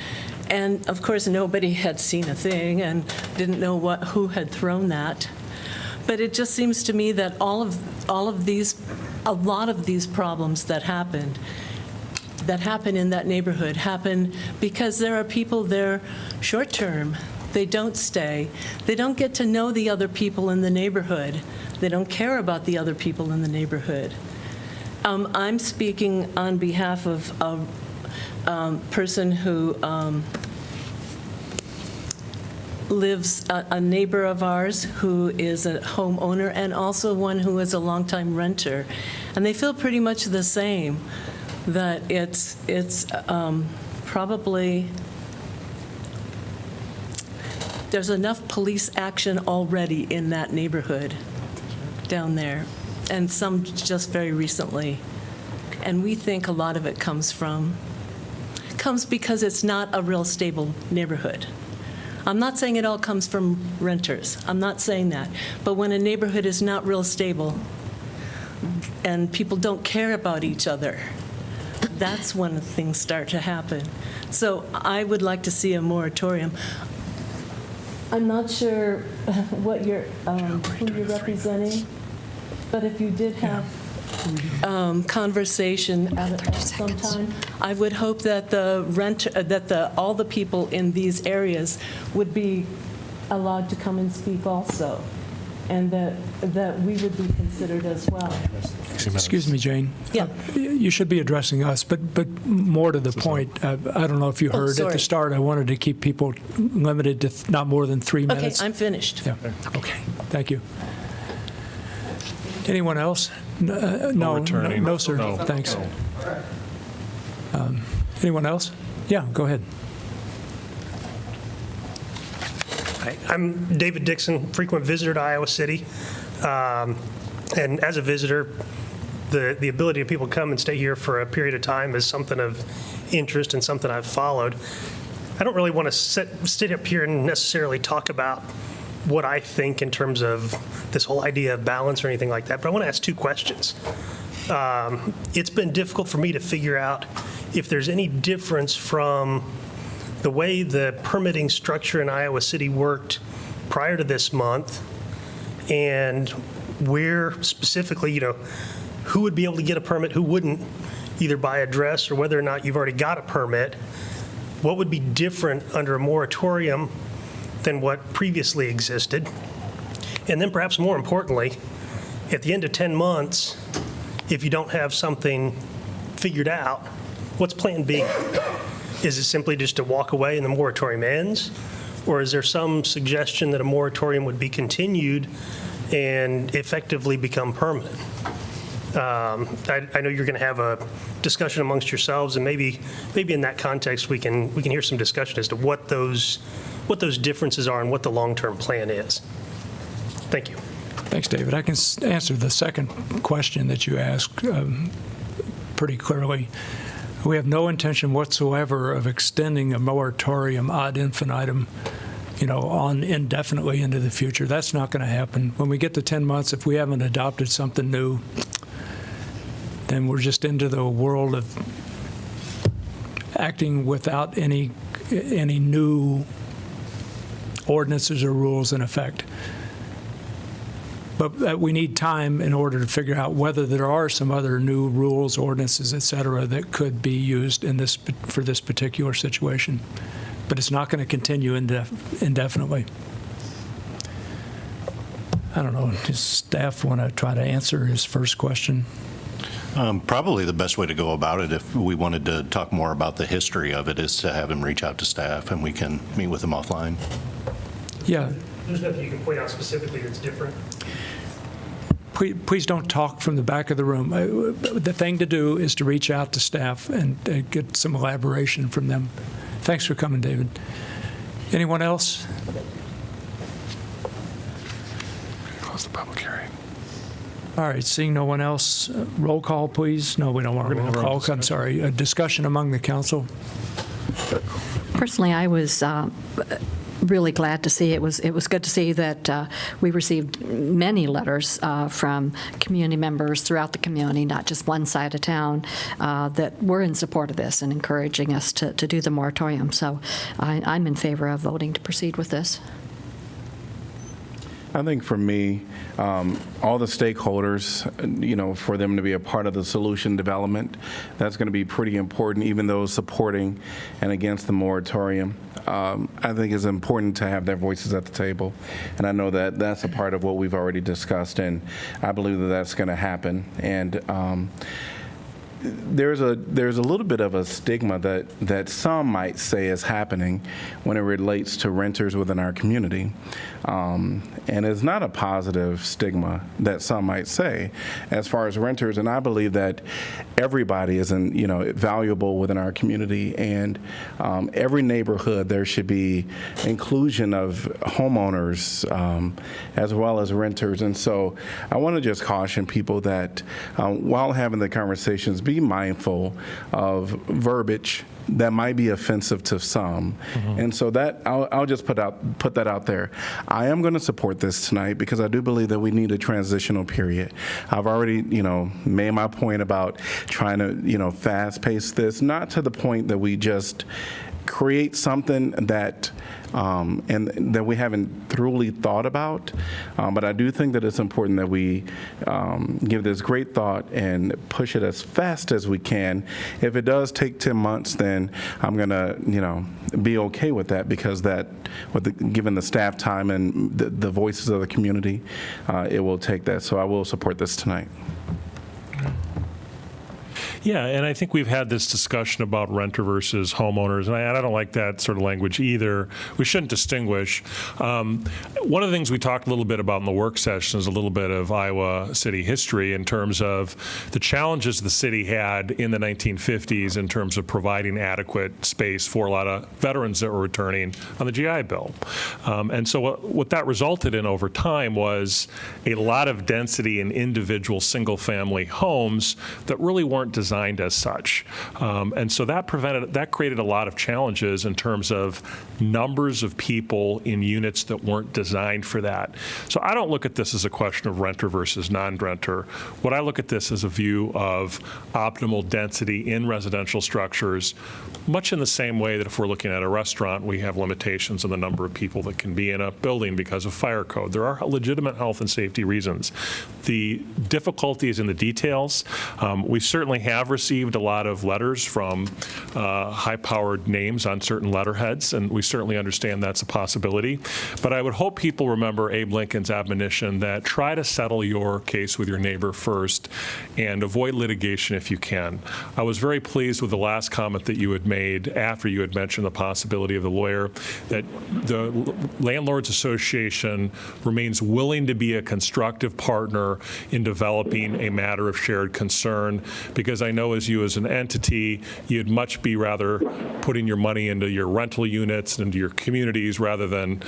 And of course, nobody had seen a thing and didn't know who had thrown that. But it just seems to me that a lot of these problems that happen in that neighborhood happen because there are people there short term. They don't stay. They don't get to know the other people in the neighborhood. They don't care about the other people in the neighborhood. I'm speaking on behalf of a person who lives, a neighbor of ours who is a homeowner and also one who is a longtime renter. And they feel pretty much the same, that it's probably, there's enough police action already in that neighborhood down there, and some just very recently. And we think a lot of it comes because it's not a real stable neighborhood. I'm not saying it all comes from renters. I'm not saying that. But when a neighborhood is not real stable and people don't care about each other, that's when things start to happen. So I would like to see a moratorium. I'm not sure what who you're representing, but if you did have conversation at some time, I would hope that all the people in these areas would be allowed to come and speak also, and that we would be considered as well. Excuse me, Jane. Yeah. You should be addressing us, but more to the point, I don't know if you heard at sorry. the start, I wanted to keep people limited to not more than 3 minutes. Okay, I'm finished. Yeah. Okay, thank you. Anyone else? No, returning. no, sir. No. Thanks. Anyone else? Yeah, go ahead. Hi, I'm David Dixon, frequent visitor to Iowa City. And as a visitor, the ability of people to come and stay here for a period of time is something of interest and something I've followed. I don't really want to sit up here and necessarily talk about what I think in terms of this whole idea of balance or anything like that, but I want to ask two questions. It's been difficult for me to figure out if there's any difference from the way the permitting structure in Iowa City worked prior to this month and where specifically, who would be able to get a permit, who wouldn't, either by address or whether or not you've already got a permit. What would be different under a moratorium than what previously existed? And then perhaps more importantly, at the end of 10 months, if you don't have something figured out, what's plan B? Is it simply just to walk away and the moratorium ends? Or is there some suggestion that a moratorium would be continued and effectively become permanent? I know you're going to have a discussion amongst yourselves, and maybe in that context we can hear some discussion as to what those differences are and what the long-term plan is. Thank you. Thanks, David. I can answer the second question that you asked pretty clearly. We have no intention whatsoever of extending a moratorium ad infinitum, on indefinitely into the future. That's not going to happen. When we get to 10 months, if we haven't adopted something new, then we're just into the world of acting without any new ordinances or rules in effect. But we need time in order to figure out whether there are some other new rules, ordinances, et cetera, that could be used for this particular situation. But it's not going to continue indefinitely. I don't know, does staff want to try to answer his first question? Probably the best way to go about it, if we wanted to talk more about the history of it, is to have him reach out to staff and we can meet with him offline. Yeah. There's nothing you can point out specifically that's different. Please don't talk from the back of the room. The thing to do is to reach out to staff and get some elaboration from them. Thanks for coming, David. Anyone else? Close the public hearing. All right, seeing no one else, roll call, please. No, we don't want a roll call. I'm sorry. A discussion among the council. Personally, I was really glad to see, it was good to see that we received many letters from community members throughout the community, not just one side of town, that were in support of this and encouraging us to do the moratorium. So I'm in favor of voting to proceed with this. I think for me, all the stakeholders, for them to be a part of the solution development, that's going to be pretty important, even those supporting and against the moratorium. I think it's important to have their voices at the table, and I know that that's a part of what we've already discussed, and I believe that that's going to happen. And there's a little bit of a stigma that some might say is happening when it relates to renters within our community. And it's not a positive stigma that some might say as far as renters. And I believe that everybody is valuable within our community, and every neighborhood there should be inclusion of homeowners as well as renters. And so I want to just caution people that while having the conversations, be mindful of verbiage that might be offensive to some. Mm-hmm. And so that I'll just put that out there. I am going to support this tonight because I do believe that we need a transitional period. I've already, made my point about trying to, fast pace this, not to the point that we just create something that and that we haven't thoroughly thought about. But I do think that it's important that we give this great thought and push it as fast as we can. If it does take 10 months, then I'm going to, be okay with that, because given the staff time and the voices of the community, it will take that. So I will support this tonight. Yeah, and I think we've had this discussion about renter versus homeowners, and I don't like that sort of language either. We shouldn't distinguish. One of the things we talked a little bit about in the work session is a little bit of Iowa City history in terms of the challenges the city had in the 1950s in terms of providing adequate space for a lot of veterans that were returning on the GI Bill. And so what that resulted in over time was a lot of density in individual single-family homes that really weren't designed designed as such. And so that created a lot of challenges in terms of numbers of people in units that weren't designed for that. So I don't look at this as a question of renter versus non-renter. What I look at this as a view of optimal density in residential structures, much in the same way that if we're looking at a restaurant, we have limitations on the number of people that can be in a building because of fire code. There are legitimate health and safety reasons. The difficulty is in the details. We certainly have received a lot of letters from high-powered names on certain letterheads, and we certainly understand that's a possibility. But I would hope people remember Abe Lincoln's admonition that try to settle your case with your neighbor first and avoid litigation if you can. I was very pleased with the last comment that you had made after you had mentioned the possibility of the lawyer, that the Landlords Association remains willing to be a constructive partner in developing a matter of shared concern, because I know as you as an entity, you'd much be rather putting your money into your rental units and into your communities rather than,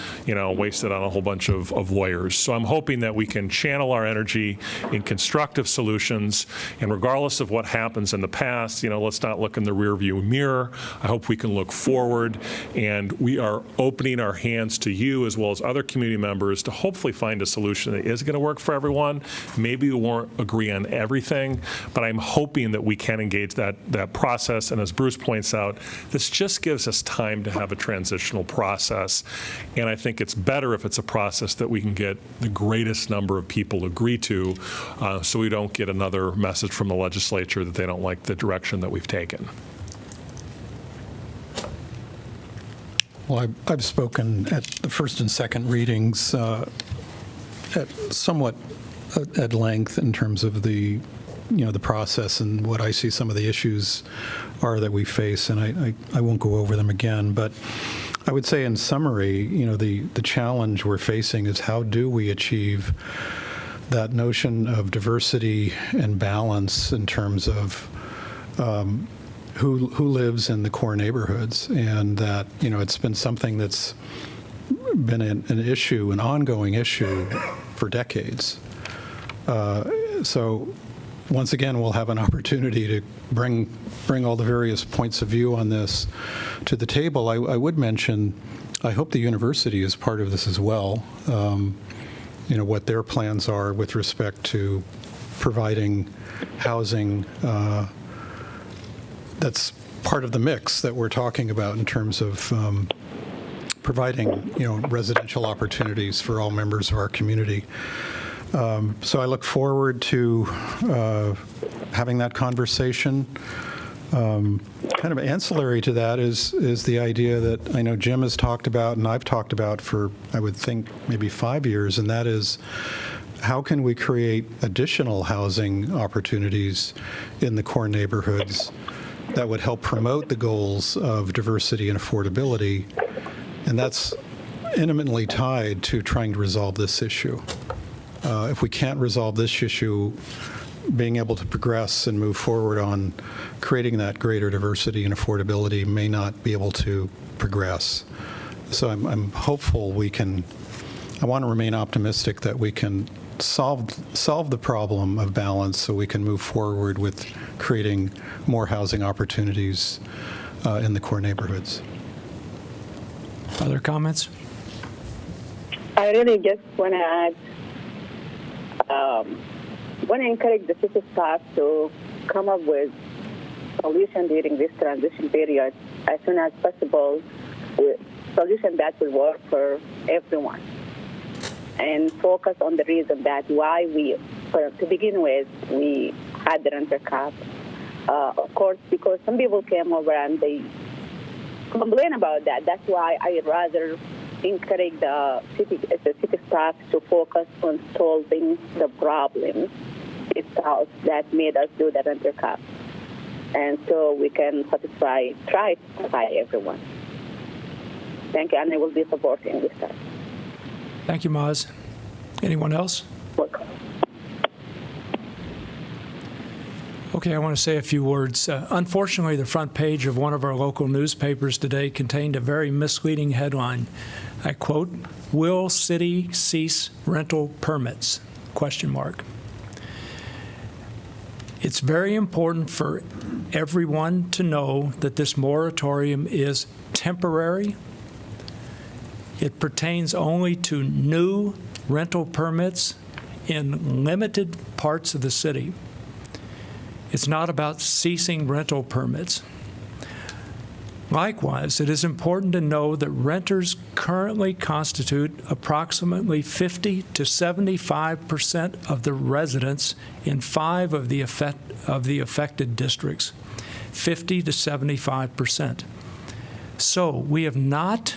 waste it on a whole bunch of lawyers. So I'm hoping that we can channel our energy in constructive solutions, and regardless of what happens in the past, let's not look in the rearview mirror. I hope we can look forward, and we are opening our hands to you as well as other community members to hopefully find a solution that is going to work for everyone. Maybe we won't agree on everything, but I'm hoping that we can engage that process. And as Bruce points out, this just gives us time to have a transitional process. And I think it's better if it's a process that we can get the greatest number of people agree to, so we don't get another message from the legislature that they don't like the direction that we've taken. Well, I've spoken at the first and second readings somewhat at length in terms of the process and what I see some of the issues are that we face, and I won't go over them again, but I would say in summary, the challenge we're facing is how do we achieve that notion of diversity and balance in terms of who lives in the core neighborhoods, and that it's been something that's been an issue, an ongoing issue for decades. So once again, we'll have an opportunity to bring all the various points of view on this to the table. I would mention, I hope the university is part of this as well. What their plans are with respect to providing housing that's part of the mix that we're talking about in terms of providing, residential opportunities for all members of our community. So I look forward to having that conversation. Kind of ancillary to that is the idea that I know Jim has talked about and I've talked about for, I would think, maybe 5 years, and that is how can we create additional housing opportunities in the core neighborhoods that would help promote the goals of diversity and affordability, and that's intimately tied to trying to resolve this issue. If we can't resolve this issue, being able to progress and move forward on creating that greater diversity and affordability may not be able to progress. So I'm hopeful I want to remain optimistic that we can solve the problem of balance so we can move forward with creating more housing opportunities in the core neighborhoods. Other comments? I really just want to add, want to encourage the city staff to come up with solution during this transition period as soon as possible, with solution that will work for everyone, and focus on the reason that why to begin with, we had the renter cap. Of course, because some people came over and they complain about that. That's why I rather encourage the city staff to focus on solving the problems itself that made us do the renter cap. And so we can try to satisfy everyone. Thank you, and I will be supporting this stuff. Thank you, Maz. Anyone else? Welcome. Okay, I want to say a few words. Unfortunately, the front page of one of our local newspapers today contained a very misleading headline. I quote, "Will city cease rental permits?" ? It's very important for everyone to know that this moratorium is temporary. It pertains only to new rental permits in limited parts of the city. It's not about ceasing rental permits. Likewise, it is important to know that renters currently constitute approximately 50 to 75% of the residents in 5 of the affected districts. 50 to 75%. So we have not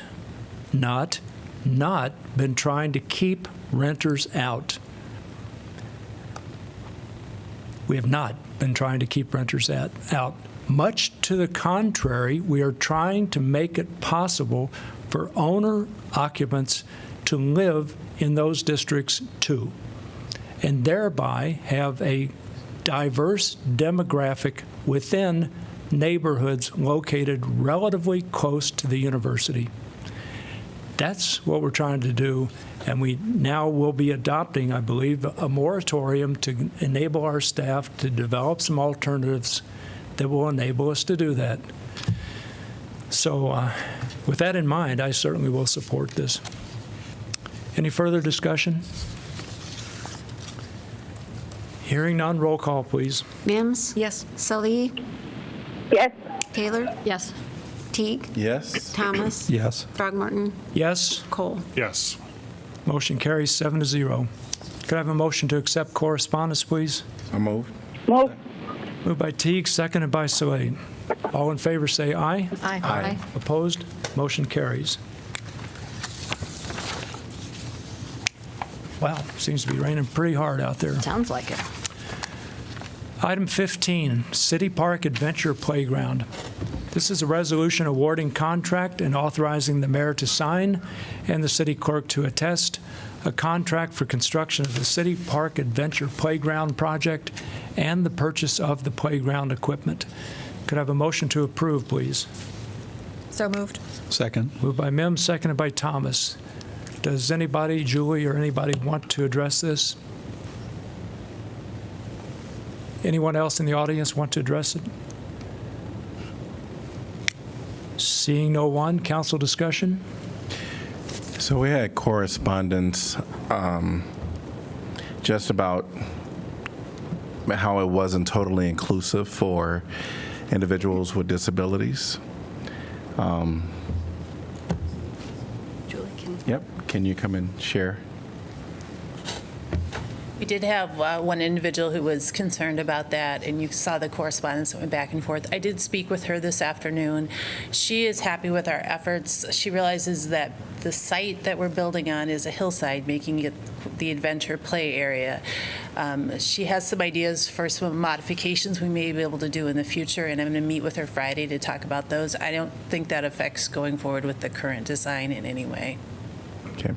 been trying to keep renters out. We have not been trying to keep renters out. Much to the contrary, we are trying to make it possible for owner occupants to live in those districts too, and thereby have a diverse demographic within neighborhoods located relatively close to the university. That's what we're trying to do, and we now will be adopting, I believe, a moratorium to enable our staff to develop some alternatives that will enable us to do that. So with that in mind, I certainly will support this. Any further discussion? Hearing none, roll call, please. Mims? Yes. Salee? Yes. Taylor? Yes. Teague? Yes. Thomas? Yes. Throgmorton? Yes. Cole? Yes. Motion carries 7-0. Could I have a motion to accept correspondence, please? I move. Move. Moved by Teague, seconded by Saleh. All in favor say aye. Aye. Opposed? Motion carries. Wow, seems to be raining pretty hard out there. Sounds like it. Item 15, City Park Adventure Playground. This is a resolution awarding contract and authorizing the mayor to sign and the city clerk to attest a contract for construction of the City Park Adventure Playground project and the purchase of the playground equipment. Could I have a motion to approve, please? So moved. Second. Moved by Mims, seconded by Thomas. Does anybody, Julie or anybody, want to address this? Anyone else in the audience want to address it? Seeing no one, council discussion? So we had correspondence just about how it wasn't totally inclusive for individuals with disabilities. Julie can. Yep, can you come and share? We did have one individual who was concerned about that, and you saw the correspondence that went back and forth. I did speak with her this afternoon. She is happy with our efforts. She realizes that the site that we're building on is a hillside, making it the adventure play area. She has some ideas for some modifications we may be able to do in the future, and I'm going to meet with her Friday to talk about those. I don't think that affects going forward with the current design in any way. Okay.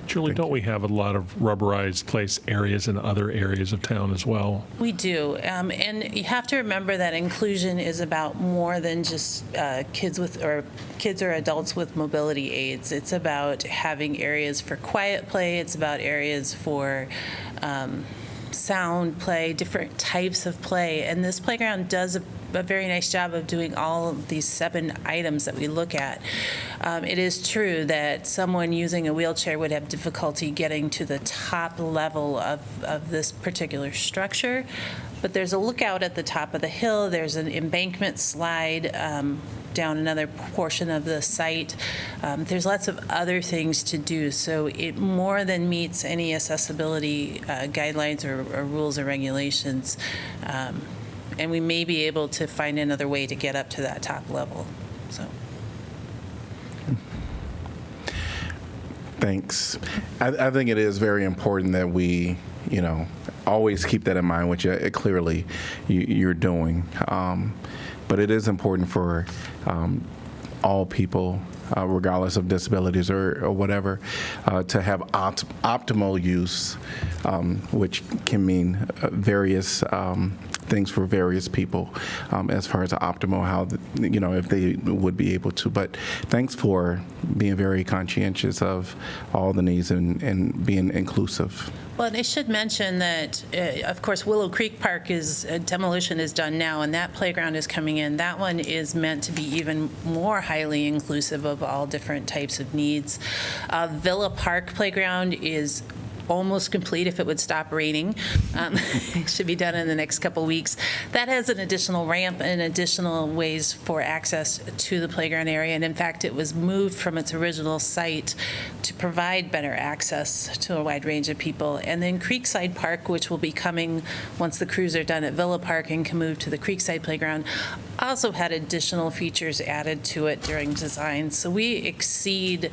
Julie, don't we have a lot of rubberized place areas in other areas of town as well? We do, and you have to remember that inclusion is about more than just kids or adults with mobility aids. It's about having areas for quiet play. It's about areas for sound play, different types of play, and this playground does a very nice job of doing all of these 7 items that we look at. It is true that someone using a wheelchair would have difficulty getting to the top level of this particular structure, but there's a lookout at the top of the hill. There's an embankment slide down another portion of the site. There's lots of other things to do, so it more than meets any accessibility guidelines or rules or regulations. And we may be able to find another way to get up to that top level. So. Thanks. I think it is very important that we, always keep that in mind, which clearly you're doing. But it is important for all people, regardless of disabilities or whatever, to have optimal use, which can mean various things for various people as far as the optimal how, if they would be able to. But thanks for being very conscientious of all the needs and being inclusive. Well, and I should mention that, of course, Willow Creek Park demolition is done now, and that playground is coming in. That one is meant to be even more highly inclusive of all different types of needs. Villa Park Playground is almost complete if it would stop raining. It should be done in the next couple weeks. That has an additional ramp and additional ways for access to the playground area. And in fact, it was moved from its original site to provide better access to a wide range of people. And then Creekside Park, which will be coming once the crews are done at Villa Park and can move to the Creekside Playground, also had additional features added to it during design. So we exceed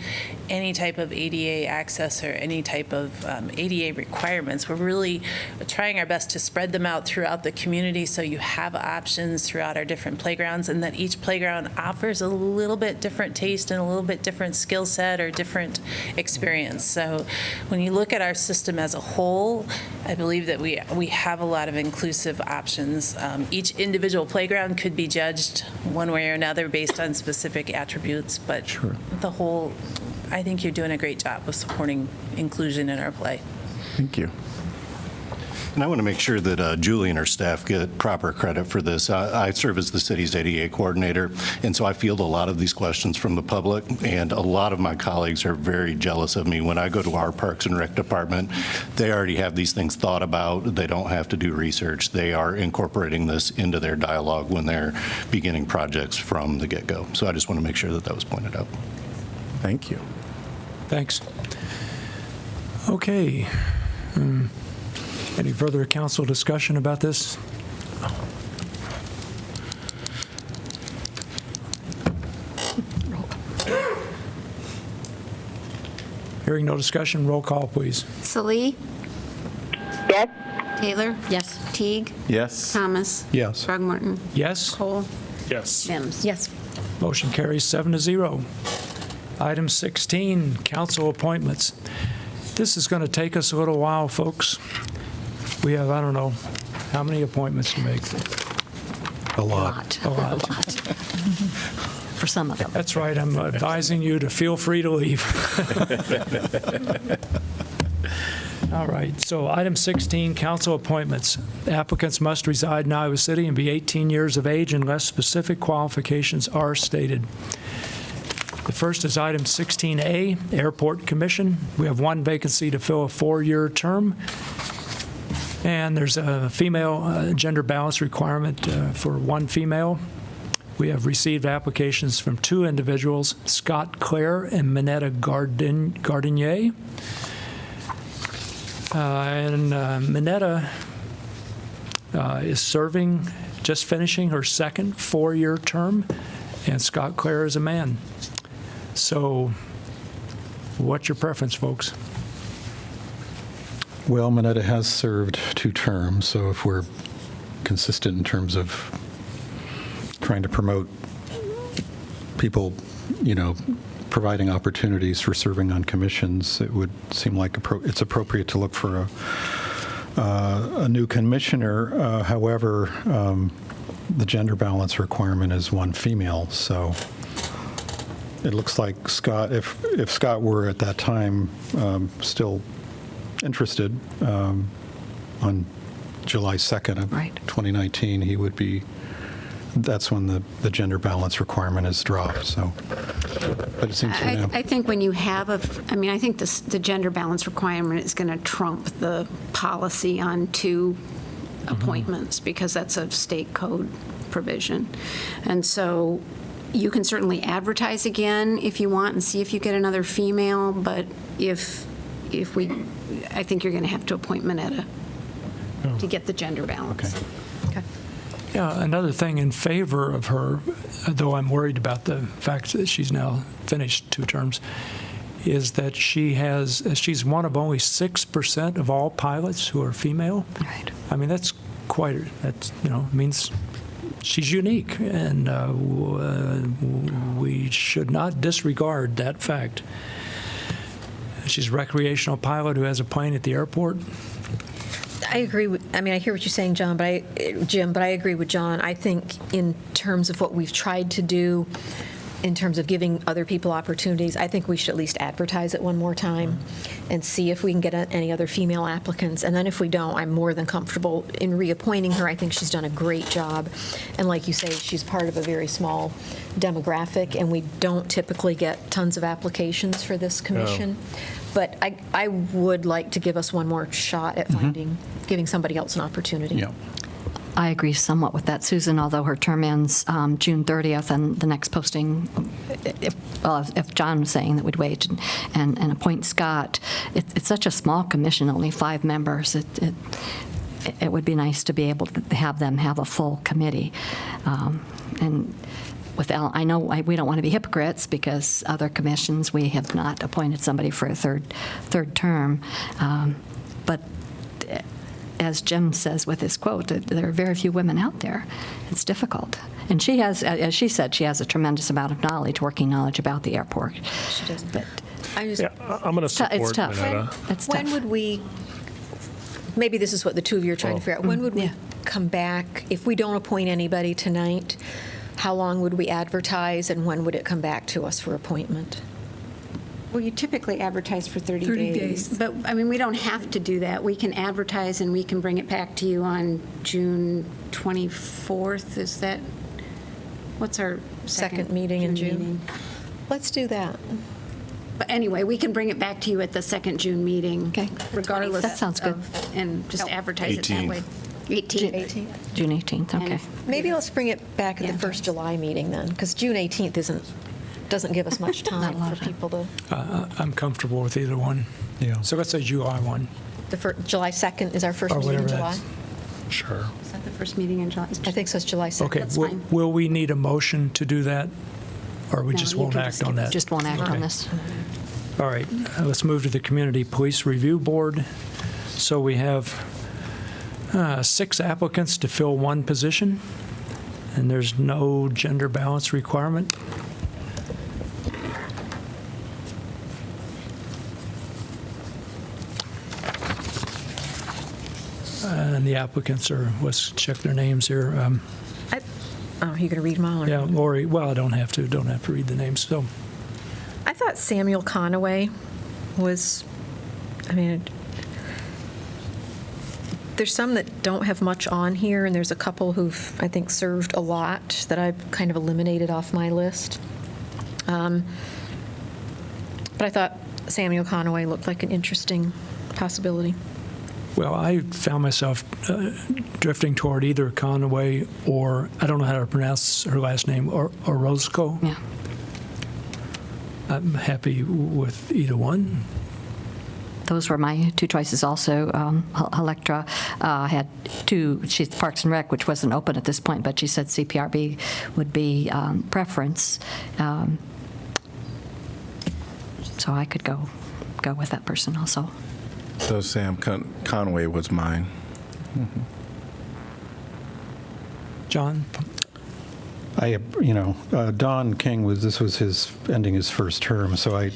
any type of ADA access or any type of ADA requirements. We're really trying our best to spread them out throughout the community so you have options throughout our different playgrounds, and that each playground offers a little bit different taste and a little bit different skill set or different experience. So when you look at our system as a whole, I believe that we have a lot of inclusive options. Each individual playground could be judged one way or another based on specific attributes, but the whole, I think you're doing a great job of supporting inclusion in our play. Thank you. And I want to make sure that Julie and her staff get proper credit for this. I serve as the city's ADA coordinator, and so I field a lot of these questions from the public, and a lot of my colleagues are very jealous of me. When I go to our Parks and Rec department, they already have these things thought about. They don't have to do research. They are incorporating this into their dialogue when they're beginning projects from the get-go. So I just want to make sure that that was pointed out. Thank you. Thanks. Okay. Any further council discussion about this? Hearing no discussion, roll call, please. Salee? Yes. Taylor? Yes. Teague? Yes. Thomas? Yes. Throgmorton? Yes? Cole? Yes. Mims? Yes. Motion carries 7-0. Item 16, council appointments. This is going to take us a little while, folks. We have, I don't know, how many appointments to make? A lot. A lot. For some of them. That's right. I'm advising you to feel free to leave. All right. So item 16, council appointments. Applicants must reside in Iowa City and be 18 years of age unless specific qualifications are stated. The first is item 16A, Airport Commission. We have one vacancy to fill a 4-year term. And there's a female gender balance requirement for one female. We have received applications from 2 individuals, Scott Clare and Minetta Gardinier. Minetta is serving, just finishing her second 4-year term, and Scott Clare is a man. So what's your preference, folks? Well, Minetta has served 2 terms, so if we're consistent in terms of trying to promote people, providing opportunities for serving on commissions, it would seem like it's appropriate to look for a new commissioner. However, the gender balance requirement is one female, so it looks like Scott, if Scott were at that time still interested, on July 2nd of 2019, he would be, that's when the gender balance requirement is dropped, so, but it seems for now. I think when you have I think the gender balance requirement is going to trump the policy on 2 appointments, because that's a state code provision. And so you can certainly advertise again if you want and see if you get another female, but I think you're going to have to appoint Minetta to get the gender balance. Okay. Yeah, another thing in favor of her, though I'm worried about the fact that she's now finished 2 terms, is that she's one of only 6% of all pilots who are female. Right. I mean, that means she's unique, and we should not disregard that fact. She's a recreational pilot who has a plane at the airport. I agree with, I mean, I hear what you're saying, Jim, but I agree with John. I think in terms of what we've tried to do, in terms of giving other people opportunities, I think we should at least advertise it one more time and see if we can get any other female applicants. And then if we don't, I'm more than comfortable in reappointing her. I think she's done a great job. And like you say, she's part of a very small demographic, and we don't typically get tons of applications for this commission. But I would like to give us one more shot at giving somebody else an opportunity. Yeah. I agree somewhat with that, Susan, although her term ends June 30th, and the next posting, if John was saying that we'd wait and appoint Scott, it's such a small commission, only 5 members. It would be nice to be able to have them have a full committee. And with Al, I know we don't want to be hypocrites because other commissions, we have not appointed somebody for a third term. But as Jim says with his quote, there are very few women out there. It's difficult. And she has, as she said, she has a tremendous amount of knowledge, working knowledge about the airport. She does. But I'm going to support it's tough. Minetta. It's When tough. would we, maybe this is what the two of you are trying to figure out, when would we come back, if we don't appoint anybody tonight, how long would we advertise, and when would it come back to us for appointment? Well, you typically advertise for 30 days. But, I mean, we don't have to do that. We can advertise and we can bring it back to you on June 24th. Is that, what's our Second meeting in June? meeting? Let's do that. But anyway, we can bring it back to you at the second June meeting, regardless. That sounds good. And just advertise it that way. 18th. June 18th, okay. Maybe let's bring it back at the first July meeting then, because June 18th doesn't give us much time for people to. I'm comfortable with either one. Yeah. So let's say July 1. July 2nd is our first Or meeting in whatever July? that's- Sure. Is that the first meeting in July? I think so, it's July 2nd. Okay, That's will- fine. will we need a motion to do that, or we No, just you won't can act just on give that? Just won't act on Okay. this. All right, let's move to the Community Police Review Board. So we have 6 applicants to fill 1 position, and there's no gender balance requirement. And the applicants are, let's check their names here. Oh, you're going to read them all? or- Yeah, Lori, well, I don't have to read the names, so. I thought Samuel Conaway was, I mean, there's some that don't have much on here, and there's a couple who've, I think, served a lot that I've kind of eliminated off my list. But I thought Samuel Conaway looked like an interesting possibility. Well, I found myself drifting toward either Conaway or, I don't know how to pronounce her last name, or Orozco. Yeah. I'm happy with either one. Those were my 2 choices also. Electra had 2, she's Parks and Rec, which wasn't open at this point, but she said CPRB would be preference. So I could go with that person also. So Sam Conway was mine. John? Don King this was his ending his first term, so I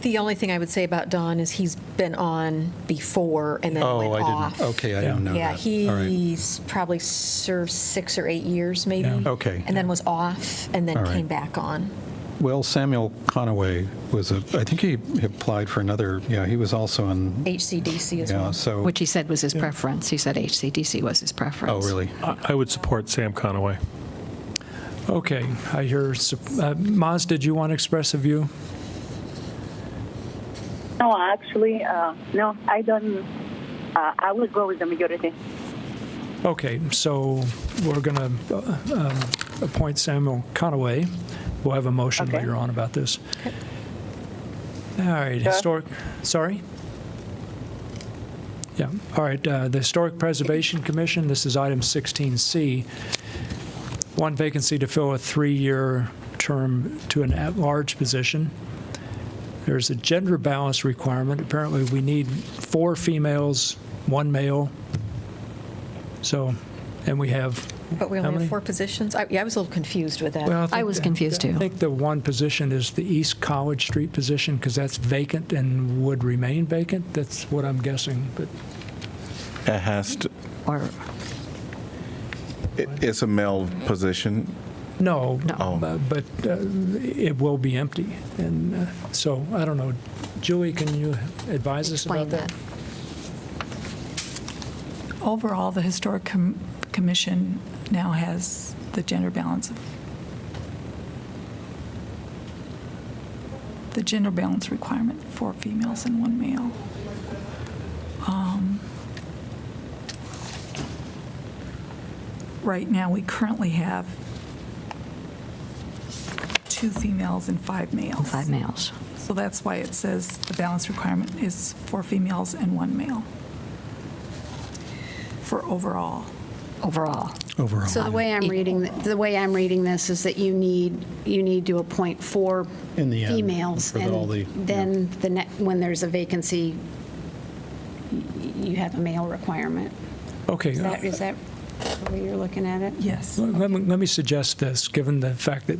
The only thing I would say about Don is he's been on before and then went off. Okay, I didn't know Yeah, that. All right. he's probably served 6 or 8 years maybe. Yeah. Okay. And then was off and then All right. came back on. Well, Samuel Conaway I think he applied for another, he was also on, HCDC as yeah, well. so. Which he said was his preference. He said HCDC was his preference. Oh, really? I would support Sam Conaway. Okay, I hear, Maz, did you want to express a view? No, actually, no, I don't. I would go with the majority. Okay, so we're going to appoint Samuel Conaway. We'll have a motion later on about this. All right, historic, sorry? Yeah, all right, the Historic Preservation Commission, this is item 16C. 1 vacancy to fill a 3-year term to an at-large position. There's a gender balance requirement. Apparently, we need 4 females, 1 male. So, and we have But we How only many? have 4 positions? I was a little confused with that. Well, I was confused, too. I think the one position is the East College Street position, because that's vacant and would remain vacant. That's what I'm guessing, but It has to, Or, it's a male position. no. Oh. But it will be empty. And so, I don't know. Julie, can you advise us explain about that? that. Overall, the Historic Commission now has the gender balance requirement, 4 females and 1 male. Right now, we currently have 2 females and 5 males. 5 males. So that's why it says the balance requirement is 4 females and 1 male for overall. Overall. So the way I'm reading this is that you need to appoint 4 In the end, females, for all the- and then when there's a vacancy, you have a male requirement. Okay. Is that the way you're looking at it? Yes. Let me suggest this, given the fact that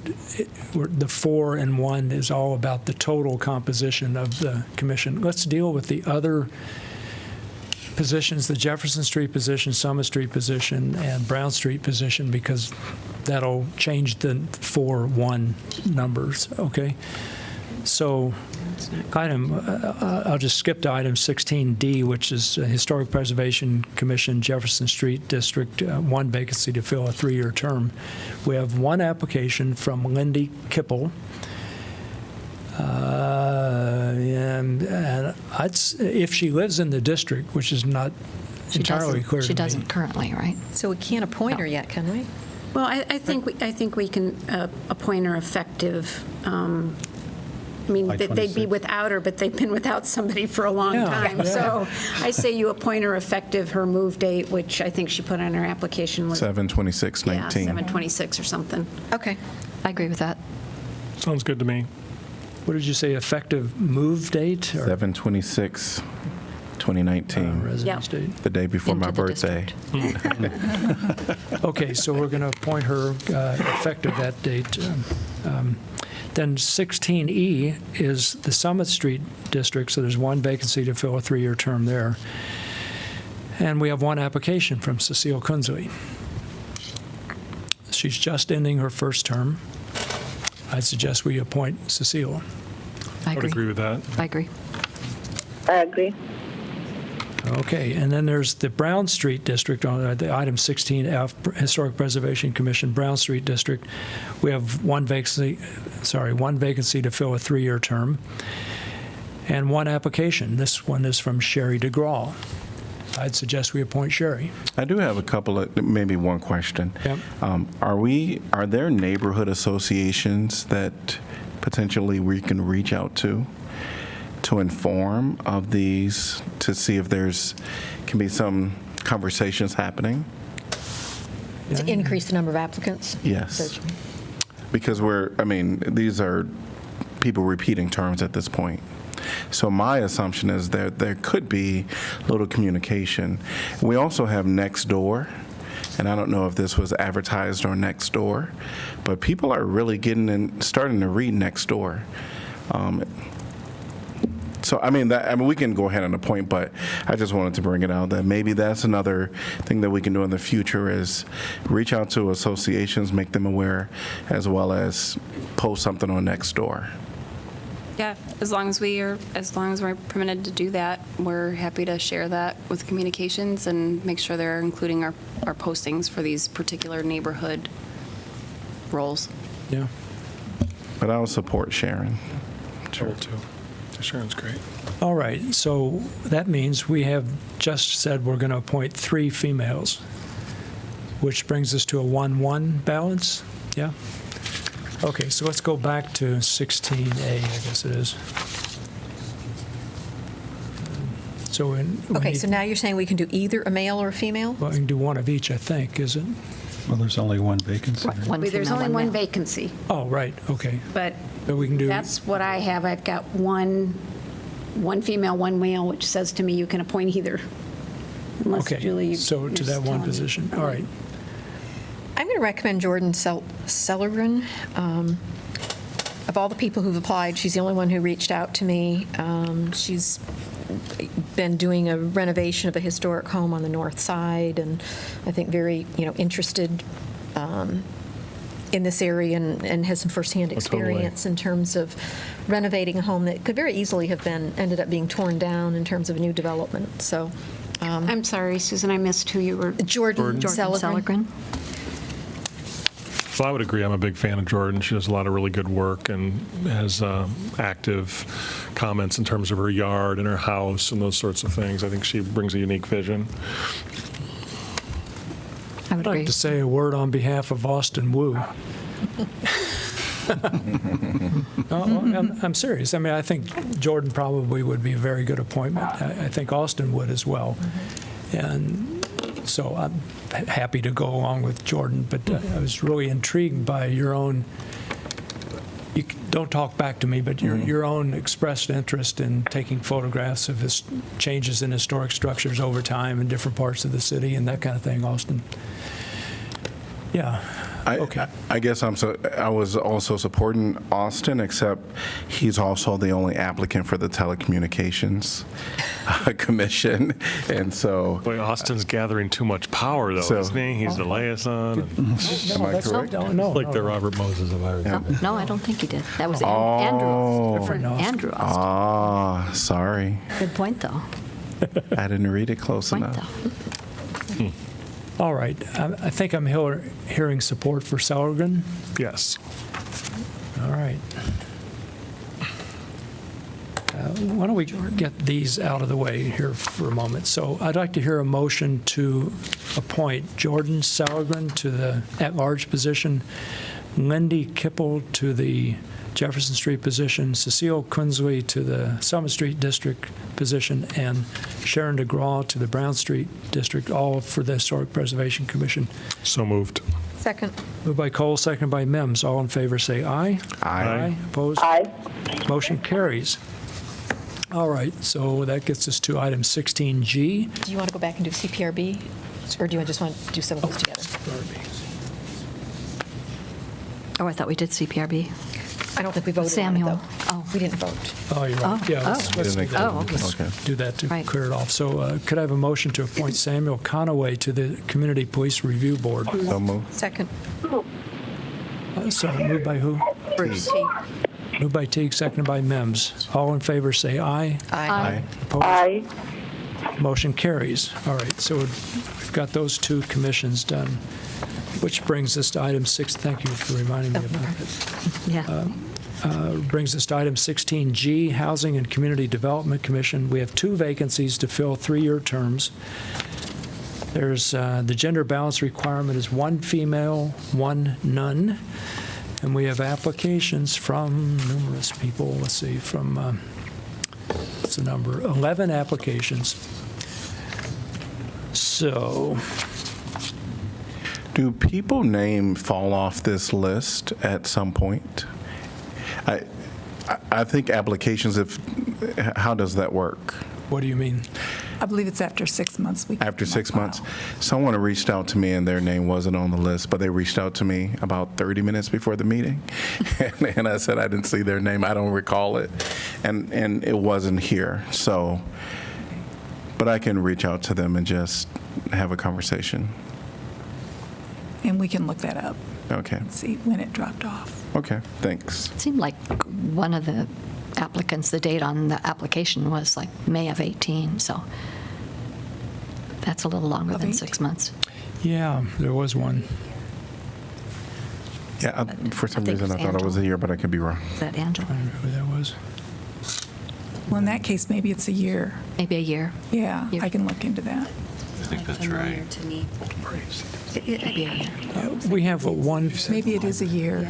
the 4 and 1 is all about the total composition of the commission. Let's deal with the other positions, the Jefferson Street position, Summit Street position, and Brown Street position, because that'll change the 4-1 numbers, okay? So I'll just skip to item 16D, which is Historic Preservation Commission, Jefferson Street District, 1 vacancy to fill a 3-year term. We have 1 application from Lindy Kipple. And if she lives in the district, which is not entirely clear to me. She doesn't currently, right? So we can't appoint her yet, can we? Well, I think we can appoint her effective. I mean, By they'd be 26. without her, but they've been without somebody for a long time. Yeah. So I say you appoint her effective her move date, which I think she put on her application was 7/26/19. 7/26 or something. Okay. I agree with that. Sounds good to me. What did you say, effective move date? Or 7/26/2019. residence date? The day before Into my the birthday. Okay, so we're going to appoint her effective that date. Then 16E is the Summit Street District, so there's 1 vacancy to fill a 3-year term there. And we have 1 application from Cecile Kunzli. She's just ending her first term. I'd suggest we appoint Cecile. I I would agree with that. I agree. I agree. Okay, and then there's the Brown Street District on the item 16F, Historic Preservation Commission, Brown Street District. We have 1 vacancy to fill a 3-year term, and 1 application. This one is from Sherry DeGraw. I'd suggest we appoint Sherry. I do have a couple of, maybe one question. Yep. Are there neighborhood associations that potentially we can reach out to inform of these, to see if can be some conversations happening? To increase the number of applicants? Yes. Because these are people repeating terms at this point. So my assumption is that there could be a little communication. We also have Nextdoor, and I don't know if this was advertised on Nextdoor, but people are really starting to read Nextdoor. So, we can go ahead and appoint, but I just wanted to bring it out that maybe that's another thing that we can do in the future is reach out to associations, make them aware, as well as post something on Nextdoor. Yeah, as long as we're permitted to do that, we're happy to share that with communications and make sure they're including our postings for these particular neighborhood roles. Yeah. But I'll support Sharon. Sure, too. Sharon's great. All right, so that means we have just said we're going to appoint 3 females, which brings us to a 1-1 balance, yeah? Okay, so let's go back to 16A, I guess it is. So Okay, so now you're saying we can do either a male or a female? Well, we can do 1 of each, I think, is it? Well, there's only 1 vacancy. There's only 1 vacancy, Oh, right, okay. but But we can do, that's what I have. I've got one female, 1 male, which says to me you can appoint either. Unless, Julie, okay, so to you're that 1 telling me. position, all right. I'm going to recommend Jordan Sellergren. Of all the people who've applied, she's the only one who reached out to me. She's been doing a renovation of a historic home on the north side, and I think very, interested in this area and has some firsthand experience in terms of renovating a home that could very easily have ended up being torn down in terms of a new development. So, I'm sorry, Susan, I missed who you were. Jordan Sellergren. So I would agree. I'm a big fan of Jordan. She does a lot of really good work and has active comments in terms of her yard and her house and those sorts of things. I think she brings a unique vision. I would I'd like to say a word on behalf of Austin Wu. No, I'm serious. I mean, I think Jordan probably would be a very good appointment. I think Austin would as well. And so I'm happy to go along with Jordan, but I was really intrigued by your own, you don't talk back to me, but your own expressed interest in taking photographs of changes in historic structures over time in different parts of the city and that kind of thing, Austin. Yeah. Okay. I guess I was also supporting Austin, except he's also the only applicant for the Telecommunications Commission, and so. Boy, Austin's gathering too much power, though, isn't he? He's the liaison. Am I correct? No, like the Robert Moses of Ireland. No, I don't think he did. That was Andrew. Andrew Austin. Sorry. Good point, though. I didn't read it close enough. All right. I think I'm hearing support for Sellergren. Yes. All right. Why don't we get these out of the way here for a moment? So I'd like to hear a motion to appoint Jordan Sellergren to the at-large position, Lindy Kipple to the Jefferson Street position, Cecile Quinsley to the Summit Street District position, and Sharon DeGraw to the Brown Street District, all for the Historic Preservation Commission. So moved. Second. Moved by Cole, seconded by Mims. All in favor say aye. Aye. Opposed? Aye. Motion carries. All right, so that gets us to item 16G. Do you want to go back and do CPRB, or do you just want to do some of those together? Oh, I thought we did CPRB. I don't think we voted Samuel. on it, though. Oh, we didn't vote. Oh, you're right. Yeah, let's do that. okay. Let's do that to Right. clear it off. So could I have a motion to appoint Samuel Conaway to the Community Police Review Board? So moved. Second. So moved by who? Bruce. Moved by Teague, seconded by Mims. All in favor say aye. Aye. Opposed? Aye. Motion carries. All right, so we've got those two commissions done, which brings us to item 6. Thank you for reminding me about that. Yeah. Brings us to item 16G, Housing and Community Development Commission. We have 2 vacancies to fill 3-year terms. There's the gender balance requirement is 1 female, 1 none. And we have applications from numerous people. Let's see, from, what's the number? 11 applications. So, Do people name fall off this list at some point? I think applications, how does that work? what do you mean? I believe it's after 6 months. After 6 months? Someone reached out to me and their name wasn't on the list, but they reached out to me about 30 minutes before the meeting. And I said I didn't see their name. I don't recall it. And it wasn't here. So, but I can reach out to them and just have a conversation. And we can look that up. Okay. And see when it dropped off. Okay, thanks. It seemed like one of the applicants, the date on the application was like May of 18, so that's a little longer than 6 months. Yeah, there was one. Yeah, for some I think reason I thought it was a year, but I could be wrong. Is that Angela? I don't know who that was. Well, in that case, maybe it's a year. Maybe a year. Yeah, I can look into that. I think that's right. To me. Maybe a year. We have a one. Maybe it is a year.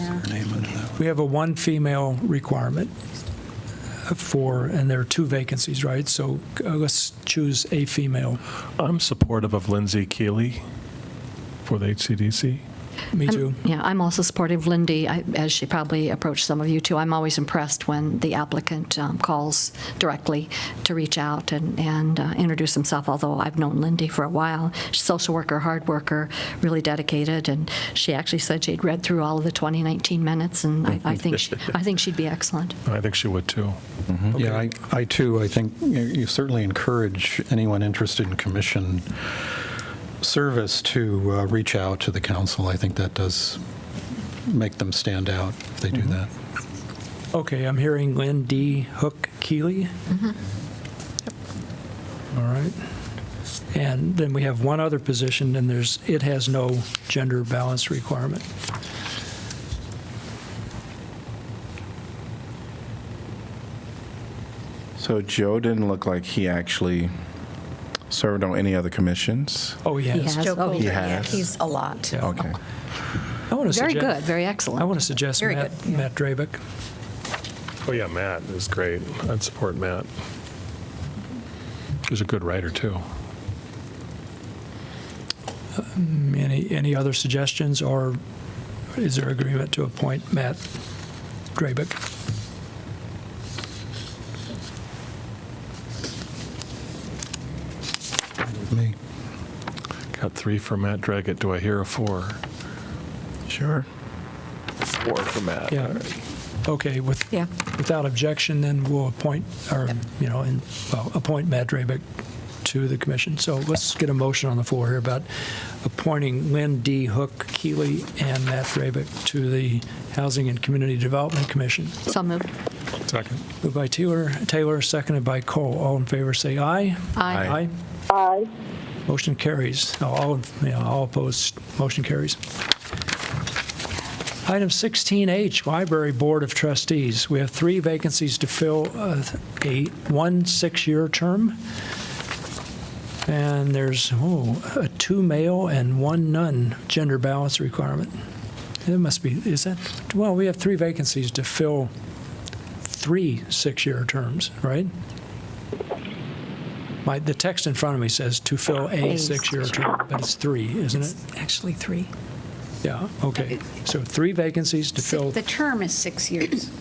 We have a 1 female requirement and there are 2 vacancies, right? So let's choose a female. I'm supportive of Lindsay Keeley for the HCDC. Me too. Yeah, I'm also supportive of Lindy, as she probably approached some of you too. I'm always impressed when the applicant calls directly to reach out and introduce himself, although I've known Lindy for a while. She's a social worker, hard worker, really dedicated, and she actually said she'd read through all of the 2019 minutes, and I think she'd be excellent. I think she would too. Yeah, I too, I think you certainly encourage anyone interested in commission service to reach out to the council. I think that does make them stand out if they do that. Okay, I'm hearing Lynn D. Hook Keeley. All right. And then we have one other position, and it has no gender balance requirement. So Joe didn't look like he actually served on any other commissions. Oh, he has. Joe Colter, He yeah, has. he's a lot. Okay. I want to Very suggest, good, very excellent. I want to suggest Very Matt, good, yeah. Matt Drabick. Oh, yeah, Matt is great. I'd support Matt. He's a good writer, too. Any other suggestions, or is there agreement to appoint Matt Drabick? Me. Got 3 for Matt Draggett. Do I hear a 4? Sure. 4 for Matt. Yeah. All right. Okay, without objection, then we'll appoint, appoint Matt Drabick to the commission. So let's get a motion on the floor here about appointing Lynn D. Hook Keeley and Matt Drabick to the Housing and Community Development Commission. So moved. Second. Moved by Taylor, seconded by Cole. All in favor, say aye. Aye. Aye. Motion carries. All opposed, motion carries. Item 16H, Library Board of Trustees. We have 3 vacancies to fill one 6-year term. And there's a 2 male and 1 nun gender balance requirement. It must be, well, we have 3 vacancies to fill 3 6-year terms, right? The text in front of me says to fill a 6-year term, but it's 3, isn't it? Actually 3. Yeah, okay. So 3 vacancies to fill. The term is 6 years.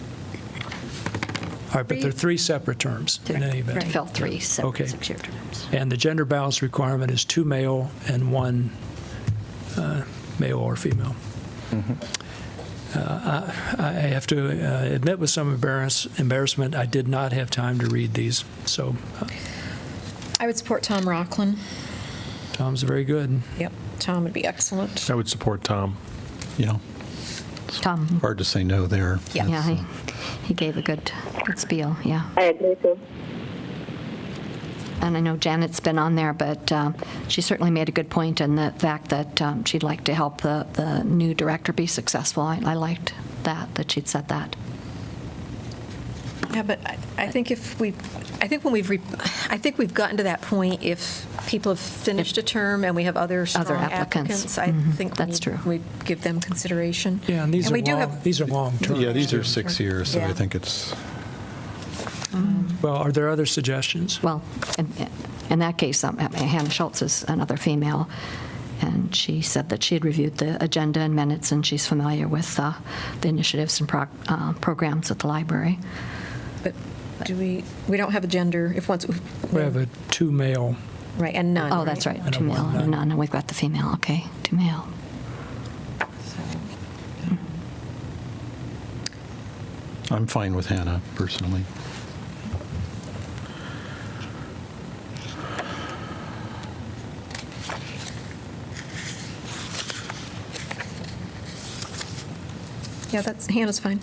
All right, but they're 3 separate terms in any event. To fill 3 Okay. 6-year terms. And the gender balance requirement is 2 male and 1 male or female. I have to admit with some embarrassment, I did not have time to read these. So I would support Tom Rockland. Tom's very good. Yep, Tom would be excellent. I would support Tom. Yeah. Tom. Hard to say no there. Yeah, he gave a good spiel, yeah. I agree too. And I know Janet's been on there, but she certainly made a good point in the fact that she'd like to help the new director be successful. I liked that she'd said that. Yeah, but I think when we've gotten to that point, if people have finished a term and we have other strong applicants. I think That's true. we give them consideration. Yeah, and we do have these are long terms. Yeah, these are 6 years, so Yeah. I think it's... Well, are there other suggestions? Well, in that case, Hannah Schultz is another female, and she said that she had reviewed the agenda and minutes, and she's familiar with the initiatives and programs at the library. But we don't have a gender, We have a 2 male. right, and none. Oh, that's right, And a 2 male one and a nun, and we've got the female, okay, 2 male. I'm fine with Hannah, personally. Yeah, Hannah's fine.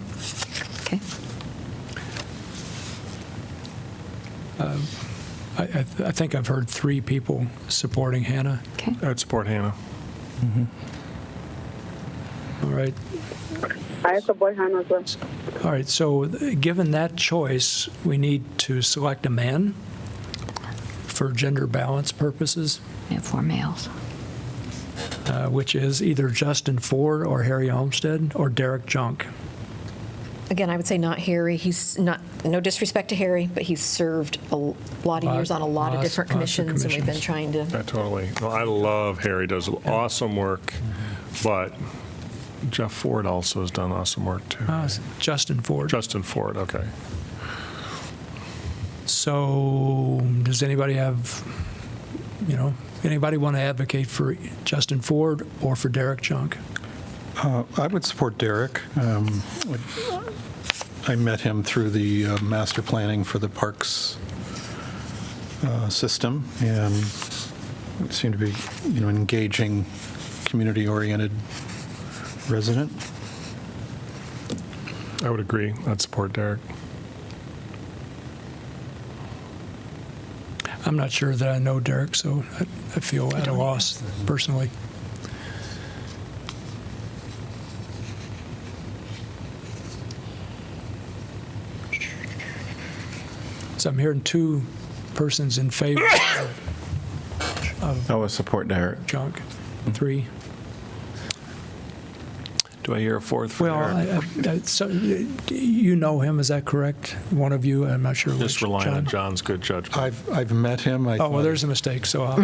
Okay. I think I've heard 3 people supporting Hannah. Okay. I'd support Hannah. All right. I support Hannah as well. All right, so given that choice, we need to select a man for gender balance purposes, We have 4 males. which is either Justin Ford or Harry Olmsted or Derek Junk. Again, I would say not Harry. He's not, no disrespect to Harry, but he's served a lot of years on a lot of different lots of commissions, and we've been commissions. trying to. Totally. No, I love Harry. Does awesome work, but Jeff Ford also has done awesome work, too. Justin Ford. Justin Ford, okay. So does anybody have, anybody want to advocate for Justin Ford or for Derek Junk? I would support Derek. I met him through the master planning for the parks system, and seemed to be, an engaging, community-oriented resident. I would agree. I'd support Derek. I'm not sure that I know Derek, so I feel at a loss personally. So I'm hearing two persons in favor of I would support Derek. Junk. 3. Do I hear a fourth for Well, Derek? so you know him, is that correct? One of you, I'm not sure which. Just relying on John? John's good judgment. I've met him. Oh, well, there's a mistake, so I'll.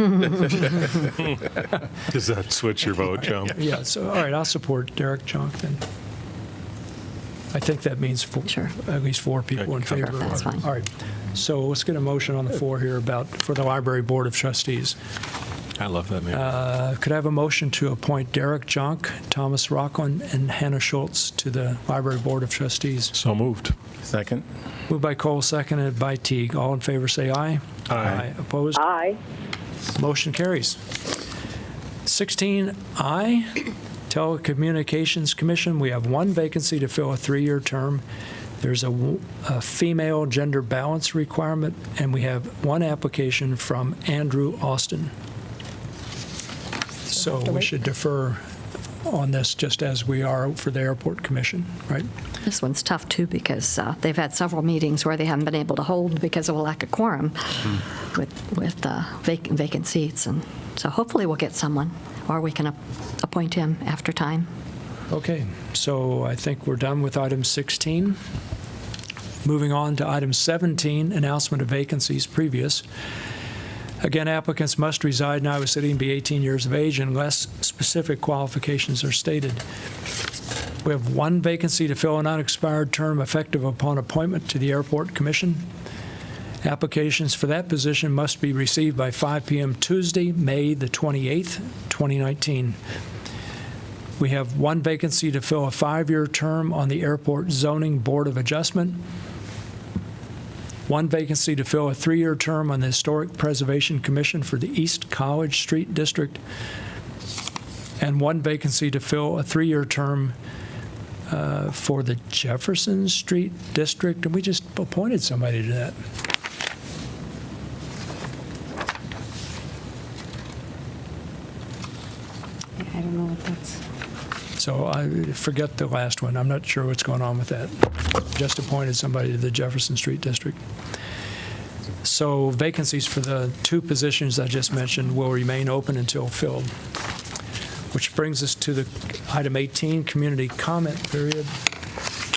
Does that switch your vote, Joe? Yeah, so, all right, I'll support Derek Junk then. I think that means at least 4 people in favor. That's fine. All right, so let's get a motion on the floor here for the Library Board of Trustees. I love that man. Could I have a motion to appoint Derek Junk, Thomas Rockland, and Hannah Schultz to the Library Board of Trustees? So moved. Second. Moved by Cole, seconded by Teague. All in favor, say aye. Aye. Opposed? Aye. Motion carries. 16I, Telecommunications Commission. We have 1 vacancy to fill a 3-year term. There's a female gender balance requirement, and we have 1 application from Andrew Austin. So we should defer on this just as we are for the Airport Commission, right? This one's tough, too, because they've had several meetings where they haven't been able to hold because of a lack of quorum with vacant seats. And so hopefully we'll get someone, or we can appoint him after time. Okay, so I think we're done with item 16. Moving on to item 17, announcement of vacancies previous. Again, applicants must reside in Iowa City and be 18 years of age unless specific qualifications are stated. We have 1 vacancy to fill an unexpired term effective upon appointment to the Airport Commission. Applications for that position must be received by 5 p.m. Tuesday, May the 28th, 2019. We have 1 vacancy to fill a 5-year term on the Airport Zoning Board of Adjustment. 1 vacancy to fill a 3-year term on the Historic Preservation Commission for the East College Street District, and 1 vacancy to fill a 3-year term for the Jefferson Street District, and we just appointed somebody to that. I don't know what that's. So I forget the last one. I'm not sure what's going on with that. Just appointed somebody to the Jefferson Street District. So vacancies for the 2 positions I just mentioned will remain open until filled. Which brings us to the item 18, community comment period.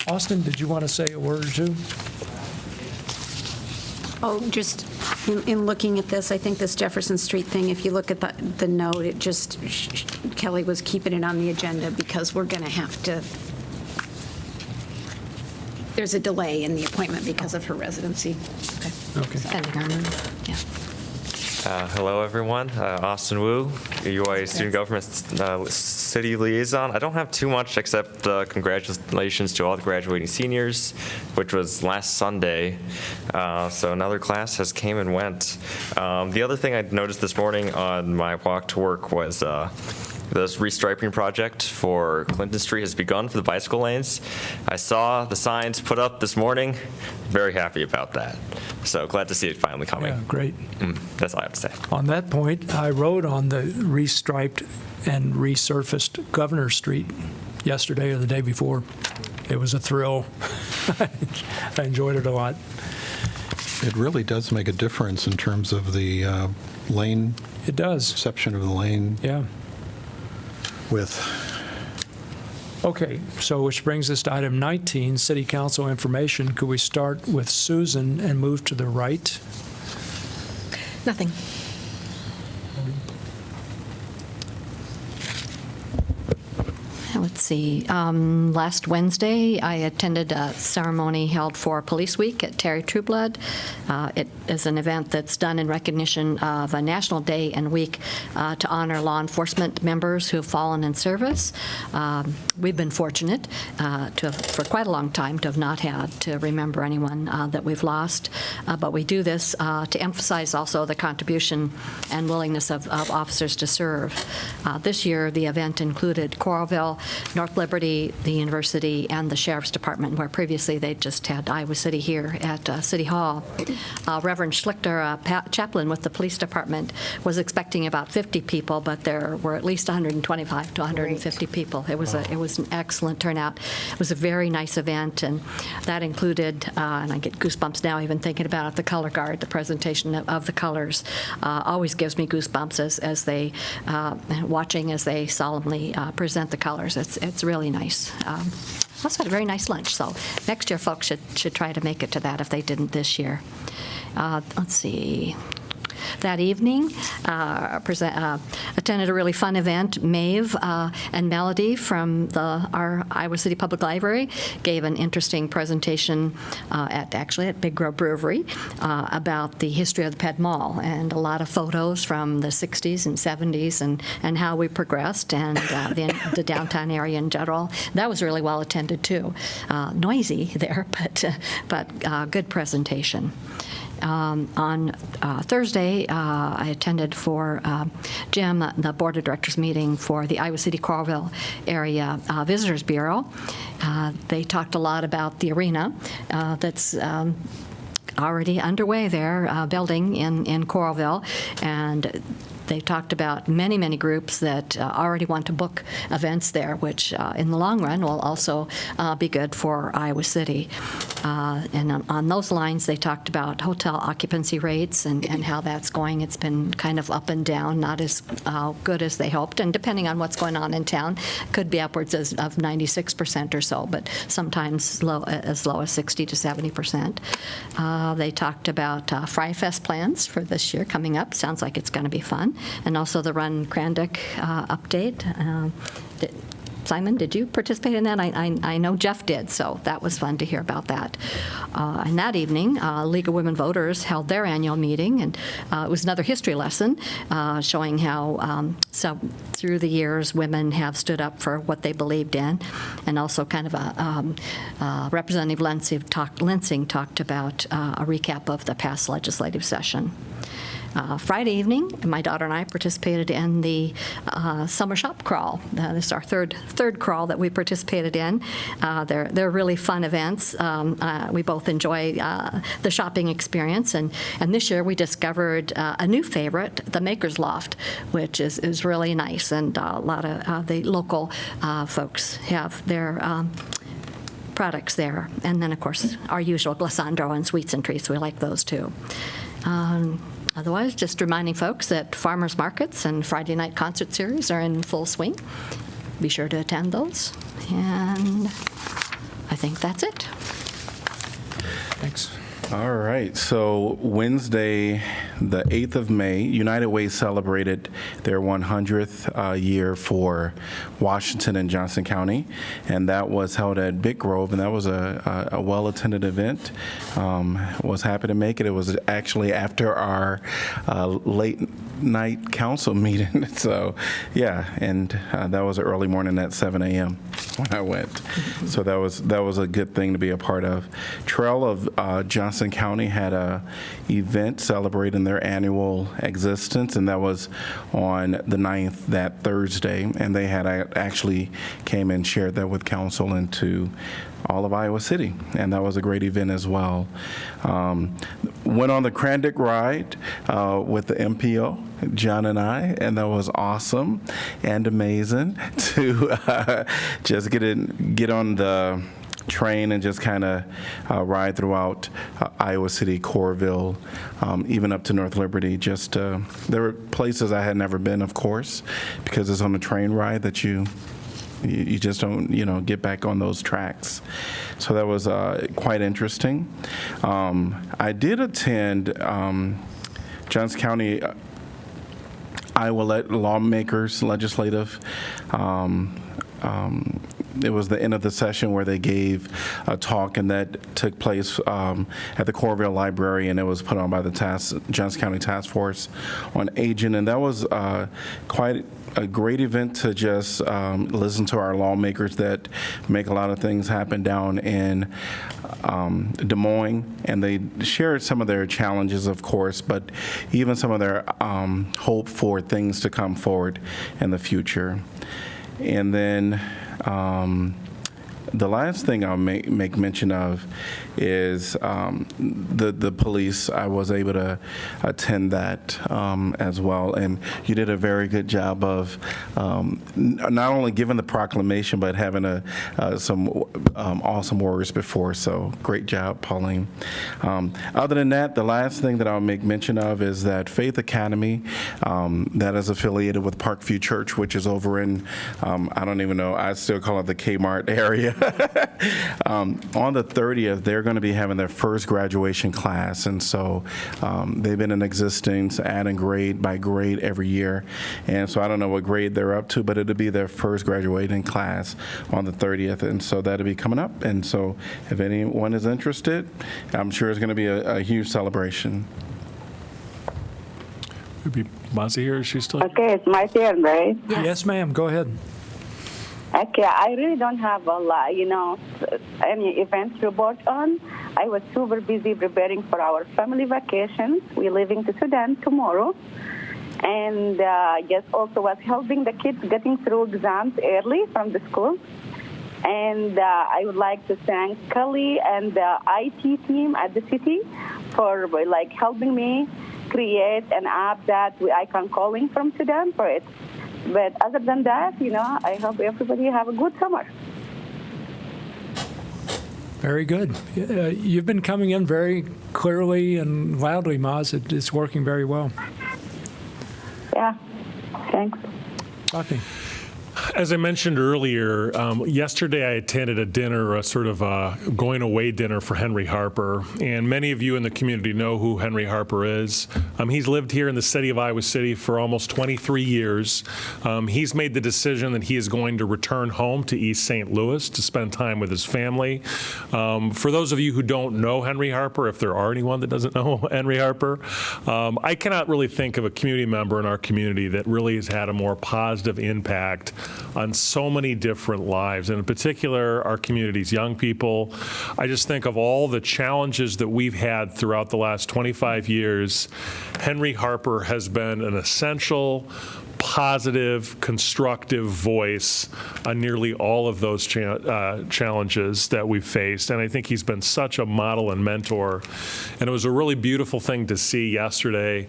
Austin, did you want to say a word or two? Oh, just in looking at this, I think this Jefferson Street thing, if you look at the note, it just, Kelly was keeping it on the agenda because we're going to have to, there's a delay in the appointment because of her residency. Okay. Pending our move, yeah. Hello, everyone. Austin Wu, UI Student Government City Liaison. I don't have too much except congratulations to all the graduating seniors, which was last Sunday. So another class has came and went. The other thing I noticed this morning on my walk to work was this restriping project for Clinton Street has begun for the bicycle lanes. I saw the signs put up this morning. Very happy about that. So glad to see it finally coming. Yeah, great. That's all I have to say. On that point, I rode on the restriped and resurfaced Governor Street yesterday or the day before. It was a thrill. I enjoyed it a lot. It really does make a difference in terms of the lane. It does. Perception of the lane. Yeah. With. Okay, so which brings us to item 19, City Council information. Could we start with Susan and move to the right? Nothing. Let's see, last Wednesday, I attended a ceremony held for Police Week at Terry Trueblood. It is an event that's done in recognition of a national day and week to honor law enforcement members who have fallen in service. We've been fortunate for quite a long time to have not had to remember anyone that we've lost, but we do this to emphasize also the contribution and willingness of officers to serve. This year, the event included Coralville, North Liberty, the university, and the Sheriff's Department, where previously they just had Iowa City here at City Hall. Reverend Schlichter, chaplain with the police department, was expecting about 50 people, but there were at least 125 to 150 people. It was an excellent turnout. It was a very nice event, and that included, and I get goosebumps now even thinking about it, the color guard, the presentation of the colors. Always gives me goosebumps as they, watching as they solemnly present the colors. It's really nice. Also had a very nice lunch, so next year folks should try to make it to that if they didn't this year. Let's see. That evening, attended a really fun event. Maeve and Melody from our Iowa City Public Library gave an interesting presentation at Big Grove Brewery about the history of the Ped Mall, and a lot of photos from the 60s and 70s and how we progressed, and the downtown area in general. That was really well attended too. Noisy there, but good presentation. On Thursday, I attended for Jim, the Board of Directors meeting for the Iowa City Coralville Area Visitors Bureau. They talked a lot about the arena that's already underway there, building in Coralville, and they talked about many, many groups that already want to book events there, which in the long run will also be good for Iowa City. And on those lines, they talked about hotel occupancy rates and how that's going. It's been kind of up and down, not as good as they hoped. And depending on what's going on in town, could be upwards of 96% or so, but sometimes as low as 60 to 70%. They talked about Fry Fest plans for this year coming up. Sounds like it's going to be fun. And also the Run Crandick update. Simon, did you participate in that? I know Jeff did, so that was fun to hear about that. And that evening, League of Women Voters held their annual meeting, and it was another history lesson showing how so through the years women have stood up for what they believed in, and also kind of Representative Lensing talked about a recap of the past legislative session. Friday evening, my daughter and I participated in the summer shop crawl. This is our third crawl that we participated in. They're really fun events. We both enjoy the shopping experience, and this year we discovered a new favorite, the Maker's Loft, which is really nice, and a lot of the local folks have their products there. And then, of course, our usual glissando and sweets and treats. We like those too. Otherwise, just reminding folks that farmers markets and Friday night concert series are in full swing. Be sure to attend those. And I think that's it. Thanks. All right. So Wednesday, the 8th of May, United Way celebrated their 100th year for Washington and Johnson County, and that was held at Big Grove, and that was a well-attended event. Was happy to make it. It was actually after our late night council meeting. So, yeah, and that was an early morning at 7 a.m. when I went. So that was a good thing to be a part of. Trail of Johnson County had a event celebrating their annual existence, and that was on the 9th, that Thursday, and they had actually came and shared that with council and to all of Iowa City, and that was a great event as well. Went on the Crandick ride with the MPO, John and I, and that was awesome and amazing to just get on the train and just kind of ride throughout Iowa City, Coralville, even up to North Liberty. Just there were places I had never been, of course, because it's on a train ride that you just don't, get back on those tracks. So that was quite interesting. I did attend Johnson County Iowa lawmakers legislative it was the end of the session where they gave a talk, and that took place at the Corville Library, and it was put on by the Johnson County Task Force on Aging, and that was quite a great event to just listen to our lawmakers that make a lot of things happen down in Des Moines, and they shared some of their challenges, of course, but even some of their hope for things to come forward in the future. And then the last thing I'll make mention of is the police. I was able to attend that as well, and you did a very good job of not only giving the proclamation, but having some awesome words before, so great job, Pauline. Other than that, the last thing that I'll make mention of is that Faith Academy, that is affiliated with Parkview Church, which is over in, I don't even know, I still call it the Kmart area. On the 30th, they're going to be having their first graduation class, and so they've been in existence, adding grade by grade every year, and so I don't know what grade they're up to, but it'll be their first graduating class on the 30th, and so that'll be coming up, and so if anyone is interested, I'm sure it's going to be a huge celebration. Maybe Mazi here, is she still? Okay, it's my turn, right? Yes, ma'am. Go ahead. Okay, I really don't have a lot, any events to report on. I was super busy preparing for our family vacations. We're leaving to Sudan tomorrow. And just also was helping the kids getting through exams early from the school. And I would like to thank Kelly and the IT team at the city for helping me create an app that I can call in from Sudan for it. But other than that, I hope everybody have a good summer. Very good. You've been coming in very clearly and loudly, Maz. It's working very well. Yeah, thanks. Talking. As I mentioned earlier, yesterday I attended a dinner, a sort of a going away dinner for Henry Harper, and many of you in the community know who Henry Harper is. He's lived here in the city of Iowa City for almost 23 years. He's made the decision that he is going to return home to East St. Louis to spend time with his family. For those of you who don't know Henry Harper, if there are anyone that doesn't know Henry Harper, I cannot really think of a community member in our community that really has had a more positive impact on so many different lives, and in particular, our community's young people. I just think of all the challenges that we've had throughout the last 25 years. Henry Harper has been an essential, positive, constructive voice on nearly all of those challenges that we've faced. And I think he's been such a model and mentor. And it was a really beautiful thing to see yesterday,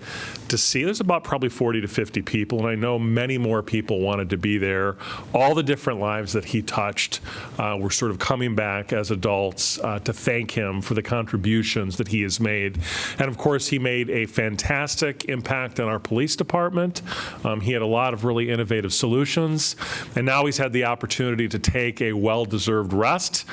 there's about probably 40 to 50 people, and I know many more people wanted to be there. All the different lives that he touched were sort of coming back as adults to thank him for the contributions that he has made. And of course, he made a fantastic impact on our police department. He had a lot of really innovative solutions, and now he's had the opportunity to take a well-deserved rest.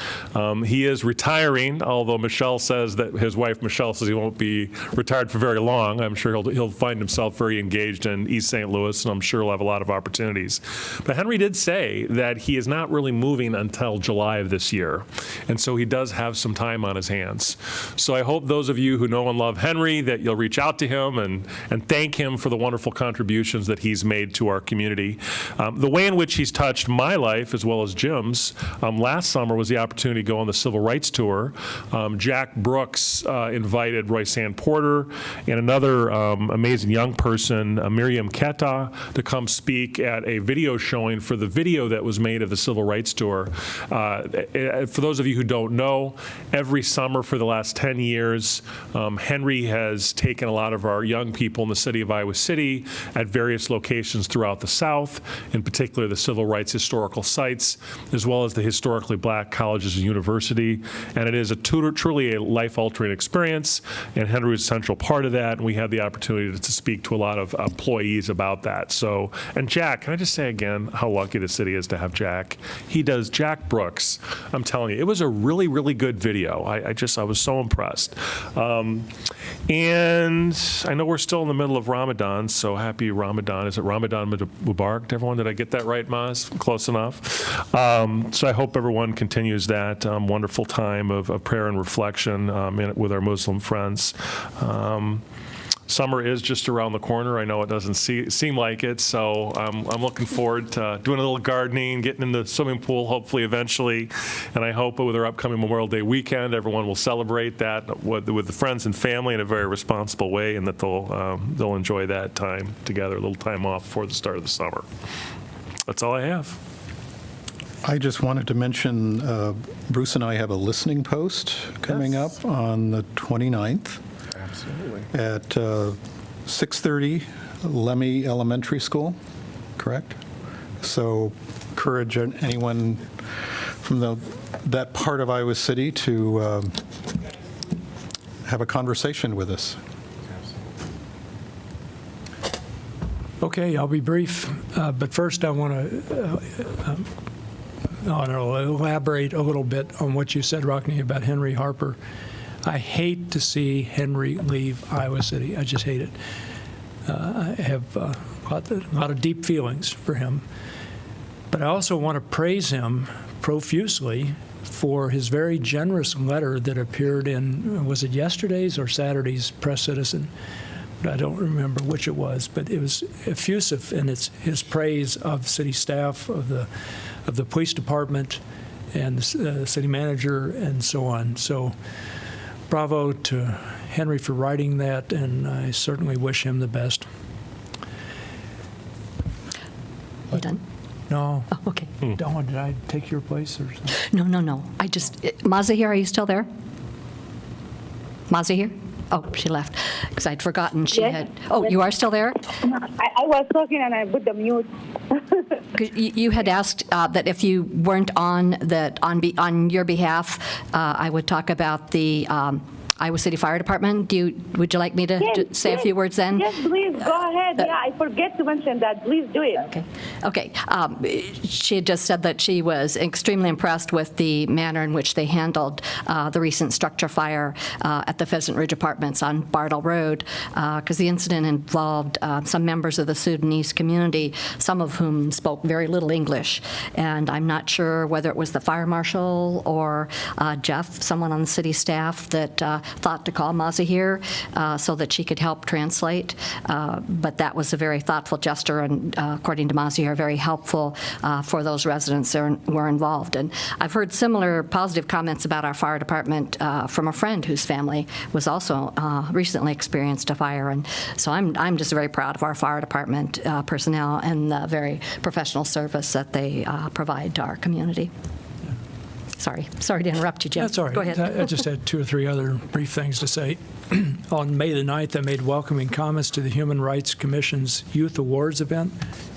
He is retiring, although Michelle says that his wife Michelle says he won't be retired for very long. I'm sure he'll find himself very engaged in East St. Louis, and I'm sure he'll have a lot of opportunities. But Henry did say that he is not really moving until July of this year, and so he does have some time on his hands. So I hope those of you who know and love Henry that you'll reach out to him and thank him for the wonderful contributions that he's made to our community. The way in which he's touched my life as well as Jim's last summer was the opportunity to go on the Civil Rights Tour. Jack Brooks invited Royce-Ann Porter and another amazing young person, Miriam Keta, to come speak at a video showing for the video that was made of the Civil Rights Tour. For those of you who don't know, every summer for the last 10 years, Henry has taken a lot of our young people in the city of Iowa City at various locations throughout the South, in particular the civil rights historical sites, as well as the historically black colleges and university. And it is truly a life-altering experience, and Henry was a central part of that, and we had the opportunity to speak to a lot of employees about that. So, and Jack, can I just say again how lucky the city is to have Jack? He does, Jack Brooks, I'm telling you, it was a really, really good video. I was so impressed. And I know we're still in the middle of Ramadan, so happy Ramadan. Is it Ramadan? Ramadan Mubarak to everyone. Did I get that right, Maz? Close enough. So I hope everyone continues that wonderful time of prayer and reflection with our Muslim friends. Summer is just around the corner. I know it doesn't seem like it, so I'm looking forward to doing a little gardening, getting in the swimming pool, hopefully eventually. And I hope with our upcoming Memorial Day weekend, everyone will celebrate that with the friends and family in a very responsible way, and that they'll enjoy that time together, a little time off before the start of the summer. That's all I have. I just wanted to mention, Bruce and I have a listening post coming up on the 29th. Absolutely. At 6:30, Lemmy Elementary School, correct? So encourage anyone from that part of Iowa City to have a conversation with us. Okay, I'll be brief, but first I want to elaborate a little bit on what you said, Rockne, about Henry Harper. I hate to see Henry leave Iowa City. I just hate it. I have a lot of deep feelings for him. But I also want to praise him profusely for his very generous letter that appeared in, was it yesterday's or Saturday's Press Citizen? I don't remember which it was, but it was effusive in his praise of city staff, of the police department, and the city manager, and so on. So bravo to Henry for writing that, and I certainly wish him the best. You done? No. Oh, okay. Dawn, did I take your place or something? No. I just, Mazahir, are you still there? Mazahir? Oh, she left, because I'd forgotten she had. Oh, you are still there? I was talking and I put the mute. You had asked that if you weren't on, that on your behalf, I would talk about the Iowa City Fire Department. Would you like me to say a few words then? Yes, please, go ahead. Yeah, I forget to mention that. Please do it. Okay. She had just said that she was extremely impressed with the manner in which they handled the recent structure fire at the Pheasant Ridge Apartments on Bartle Road, because the incident involved some members of the Sudanese community, some of whom spoke very little English. And I'm not sure whether it was the fire marshal or Jeff, someone on the city staff, that thought to call Mazahir so that she could help translate. But that was a very thoughtful gesture, and according to Mazahir, very helpful for those residents that were involved. And I've heard similar positive comments about our fire department from a friend whose family was also recently experienced a fire. And so I'm just very proud of our fire department personnel and the very professional service that they provide to our community. Sorry to interrupt you, Jim. That's all right. Go ahead. I just had two or three other brief things to say. On May the 9th, I made welcoming comments to the Human Rights Commission's Youth Awards event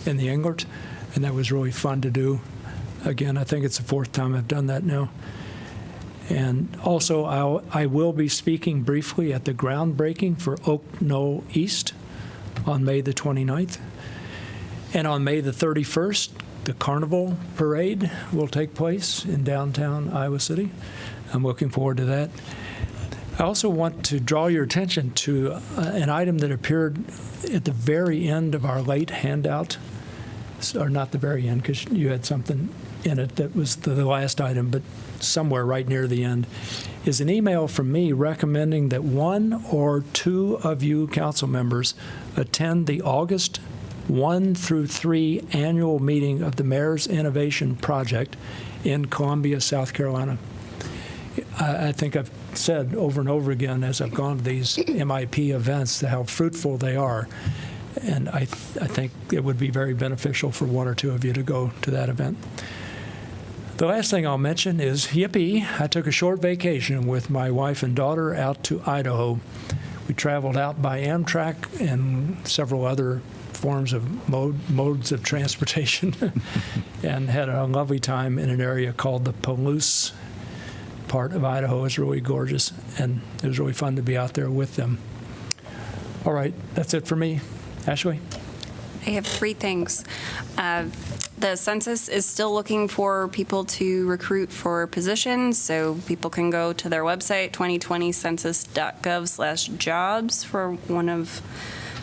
in the Englert, and that was really fun to do. Again, I think it's the fourth time I've done that now. And also, I will be speaking briefly at the groundbreaking for Oak Knoll East on May the 29th. And on May the 31st, the Carnival Parade will take place in downtown Iowa City. I'm looking forward to that. I also want to draw your attention to an item that appeared at the very end of our late handout, or not the very end, because you had something in it that was the last item, but somewhere right near the end, is an email from me recommending that one or two of you council members attend the August 1 through 3 annual meeting of the Mayor's Innovation Project in Columbia, South Carolina. I think I've said over and over again as I've gone to these MIP events how fruitful they are. And I think it would be very beneficial for one or two of you to go to that event. The last thing I'll mention is, yippee, I took a short vacation with my wife and daughter out to Idaho. We traveled out by Amtrak and several other forms of modes of transportation and had a lovely time in an area called the Palouse part of Idaho. It was really gorgeous, and it was really fun to be out there with them. All right, that's it for me. Ashley? I have three things. The census is still looking for people to recruit for positions, so people can go to their website, 2020census.gov/jobs, for one of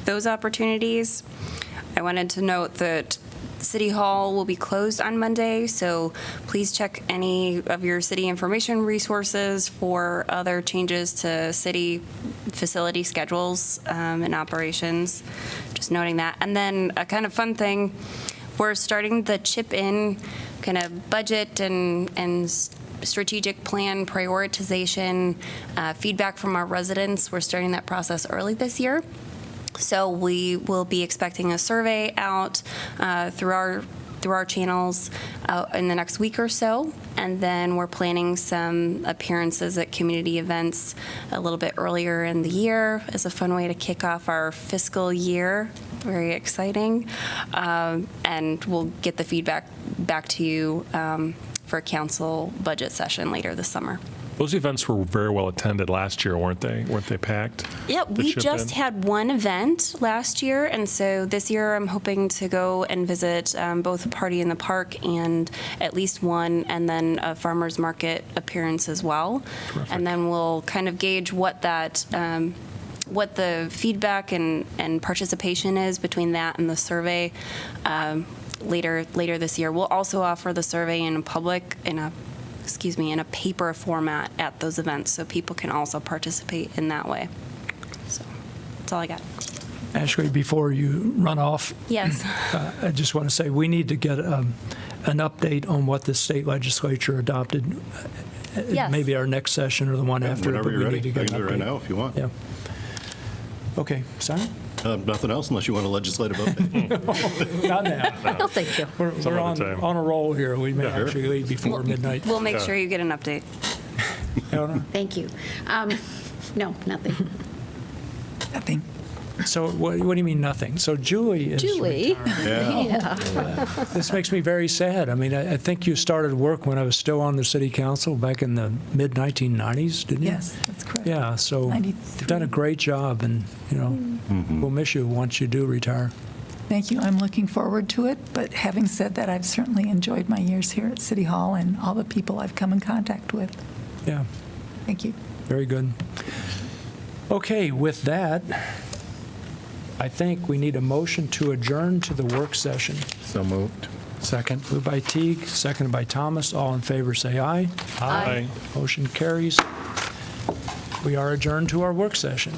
those opportunities. I wanted to note that City Hall will be closed on Monday, so please check any of your city information resources for other changes to city facility schedules and operations. Just noting that. And then a kind of fun thing, we're starting the chip-in kind of budget and strategic plan prioritization feedback from our residents. We're starting that process early this year. So we will be expecting a survey out through our channels in the next week or so, and then we're planning some appearances at community events a little bit earlier in the year as a fun way to kick off our fiscal year. Very exciting, and we'll get the feedback back to you for a council budget session later this summer. Those events were very well attended last year, weren't they? Weren't they packed? Yeah, The we chip just in? had one event last year, and so this year I'm hoping to go and visit both a party in the park and at least one, and then a farmer's market appearance as well. And then we'll kind of gauge what that, what the feedback and participation is between that and the survey later this year. We'll also offer the survey in a paper format at those events, so people can also participate in that way. So that's all I got. Ashley, before you run off, Yes. I just want to say we need to get an update on what the state legislature adopted. Yes. Maybe our next session or the one after. Whenever but you're we ready. need to I get can an do it right update. now if you want. Yeah. Okay, Simon? Nothing else unless you want a legislative update. Not now. No, thank you. We're Some other on, time. on a roll here. We may Sure. actually leave before midnight. We'll make sure you get an update. Eleanor? Thank you. No, nothing. Nothing. So what do you mean, nothing? So Julie is Julie? retiring. This makes me very sad. I mean, I think you started work when I was still on the city council back in the mid-1990s, didn't you? Yes, that's correct. Yeah, so 93. you've done a great job, and, you know, we'll miss you once you do retire. Thank you. I'm looking forward to it. But having said that, I've certainly enjoyed my years here at City Hall and all the people I've come in contact with. Yeah, Thank you. very good. Okay, with that, I think we need a motion to adjourn to the work session. So moved. Second. Moved by Teague, seconded by Thomas. All in favor, say aye. Aye. Motion carries. We are adjourned to our work session.